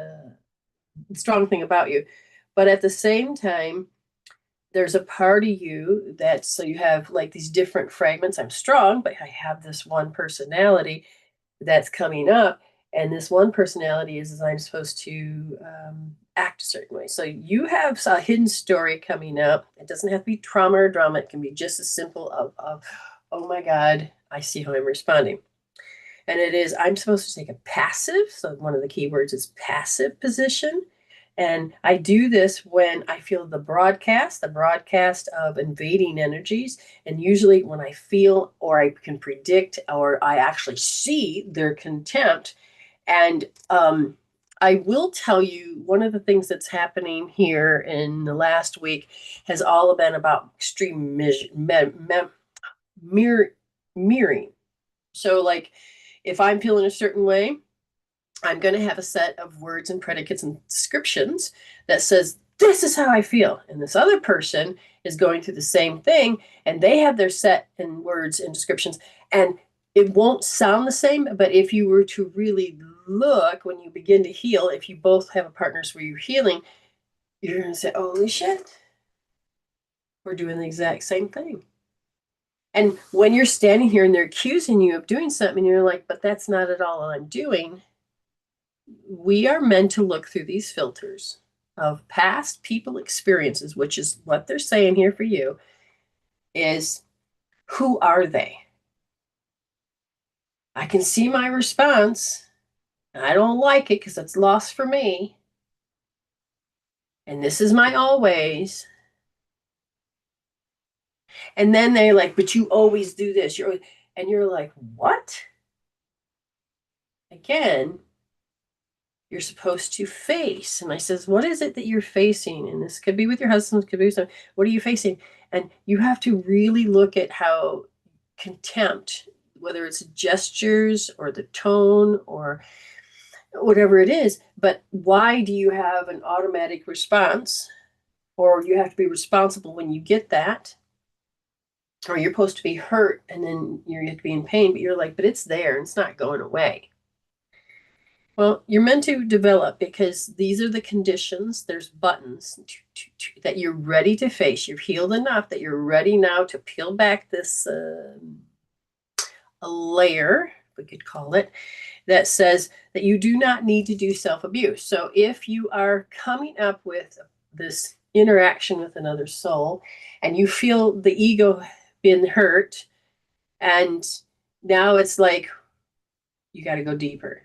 thing about you. But at the same time, there's a part of you that, so you have like these different fragments. I'm strong, but I have this one personality that's coming up. And this one personality is I'm supposed to act a certain way. So you have a hidden story coming up. It doesn't have to be trauma or drama. It can be just as simple of oh my God, I see how I'm responding. And it is, I'm supposed to take a passive. So one of the key words is passive position. And I do this when I feel the broadcast of invading energies. And usually when I feel or I can predict or I actually see their contempt. And I will tell you, one of the things that's happening here in the last week has all been about extreme mirroring. So, like, if I'm feeling a certain way, I'm going to have a set of words and predicates and descriptions that says, this is how I feel. And this other person is going through the same thing, and they have their set in words and descriptions. And it won't sound the same, but if you were to really look when you begin to heal, if you both have partners where you're healing, you're going to say, holy shit, we're doing the exact same thing. And when you're standing here and they're accusing you of doing something, and you're like, but that's not at all I'm doing. We are meant to look through these filters of past people experiences, which is what they're saying here for you, is who are they? I can see my response. I don't like it because it's lost for me. And this is my always. And then they're like, but you always do this. And you're like, what? Again, you're supposed to face. And I says, what is it that you're facing? And this could be with your husband, could be with someone. What are you facing? And you have to really look at how contempt, whether it's gestures or the tone or whatever it is, but why do you have an automatic response? Or you have to be responsible when you get that, or you're supposed to be hurt and then you have to be in pain, but you're like, but it's there and it's not going away. Well, you're meant to develop because these are the conditions. There's buttons that you're ready to face. You've healed enough that you're ready now to peel back this a layer, we could call it, that says that you do not need to do self-abuse. So if you are coming up with this interaction with another soul and you feel the ego been hurt, and now it's like you got to go deeper.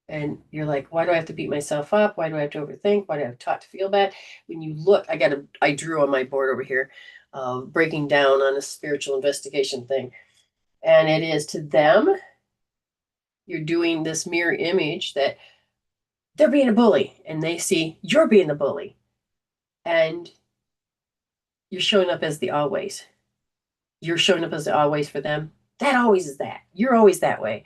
And you're like, why do I have to beat myself up? Why do I have to overthink? Why do I have to feel bad? When you look, I drew on my board over here, breaking down on a spiritual investigation thing. And it is to them, you're doing this mirror image that they're being a bully and they see you're being the bully. And you're showing up as the always. You're showing up as the always for them. That always is that. You're always that way.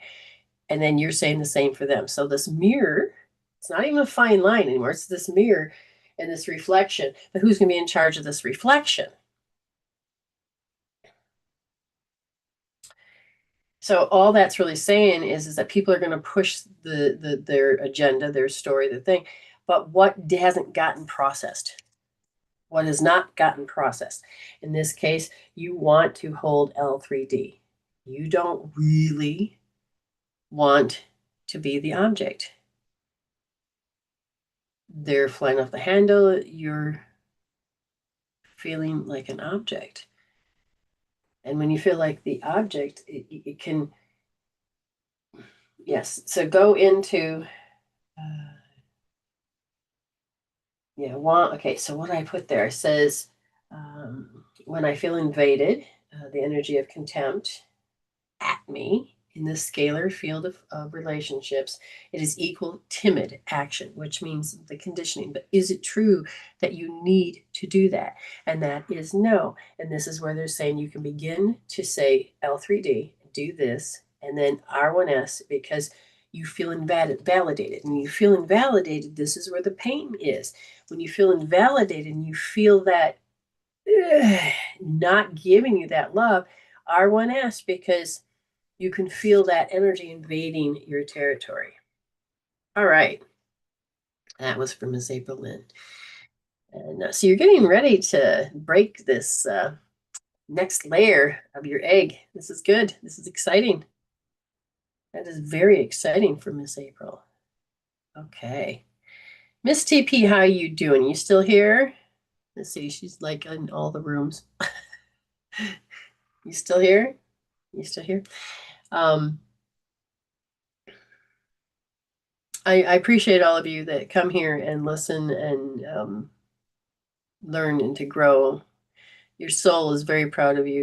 And then you're saying the same for them. So this mirror, it's not even a fine line anymore. It's this mirror and this reflection. But who's going to be in charge of this reflection? So all that's really saying is that people are going to push their agenda, their story, their thing. But what hasn't gotten processed? What has not gotten processed? In this case, you want to hold L3D. You don't really want to be the object. They're flying off the handle. You're feeling like an object. And when you feel like the object, it can, yes. So go into, okay. So what I put there says, when I feel invaded, the energy of contempt at me in the scalar field of relationships, it is equal timid action, which means the conditioning. But is it true that you need to do that? And that is no. And this is where they're saying you can begin to say L3D, do this, And then R1S because you feel invalidated. And you feel invalidated, this is where the pain is. When you feel invalidated and you feel that not giving you that love, R1S because you can feel that energy invading your territory. All right. That was from Ms. April Lynn. And so you're getting ready to break this next layer of your egg. This is good. This is exciting. That is very exciting for Miss April. Okay. Miss TP, how are you doing? You still here? Let's see. She's like in all the rooms. You still here? You still here? I appreciate all of you that come here and listen and learn and to grow. Your soul is very proud of you.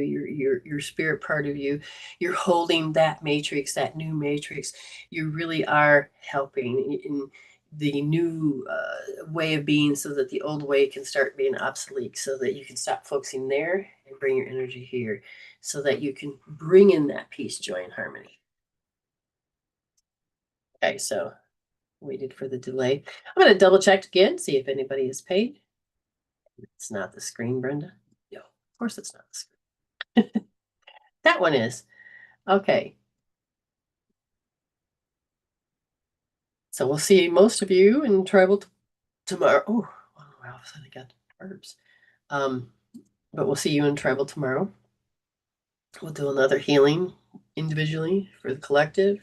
Your spirit part of you. You're holding that matrix, that new matrix. You really are helping in the new way of being, so that the old way can start being obsolete. So that you can stop focusing there and bring your energy here, so that you can bring in that peace, joy, and harmony. Okay, so waited for the delay. I'm going to double check again, see if anybody is paid. It's not the screen, Brenda. No, of course it's not the screen. That one is. Okay. So we'll see most of you in tribal tomorrow. Oh, wow, all of a sudden I got herbs. But we'll see you in tribal tomorrow. We'll do another healing individually for the collective,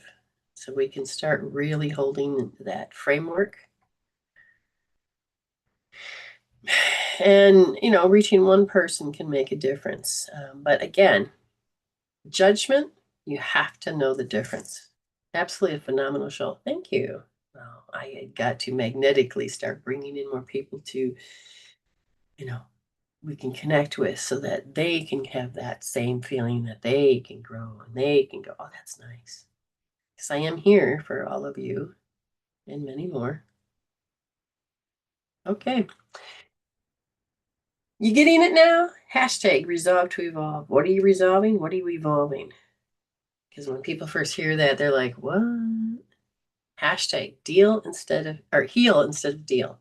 so we can start really holding that framework. And, you know, reaching one person can make a difference. But again, judgment, you have to know the difference. Absolutely a phenomenal show. Thank you. Well, I got to magnetically start bringing in more people to, you know, we can connect with, so that they can have that same feeling, that they can grow and they can go, oh, that's nice. Because I am here for all of you and many more. Okay. You getting it now? Hashtag resolve to evolve. What are you resolving? What are you evolving? Because when people first hear that, they're like, what? Hashtag deal instead of, or heal instead of deal.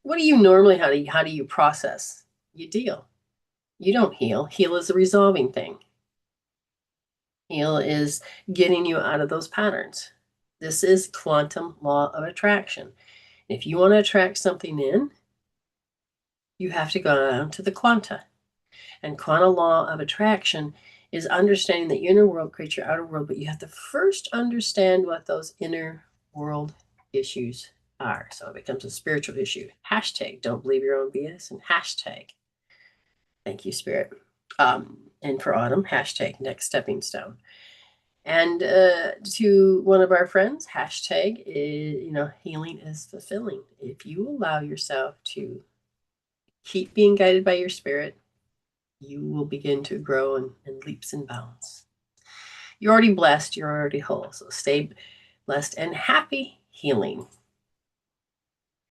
What do you normally, how do you process? You deal. You don't heal. Heal is a resolving thing. Heal is getting you out of those patterns. This is quantum law of attraction. If you want to attract something in, you have to go down to the quanta. And quantum law of attraction is understanding the inner world creates your outer world, but you have to first understand what those inner world issues are. So it becomes a spiritual issue. Hashtag don't believe your own BS, and hashtag thank you, Spirit. And for Autumn, hashtag next stepping stone. And to one of our friends, hashtag is, healing is fulfilling. If you allow yourself to keep being guided by your spirit, you will begin to grow in leaps and bounds. You're already blessed. You're already whole. So stay blessed and happy healing.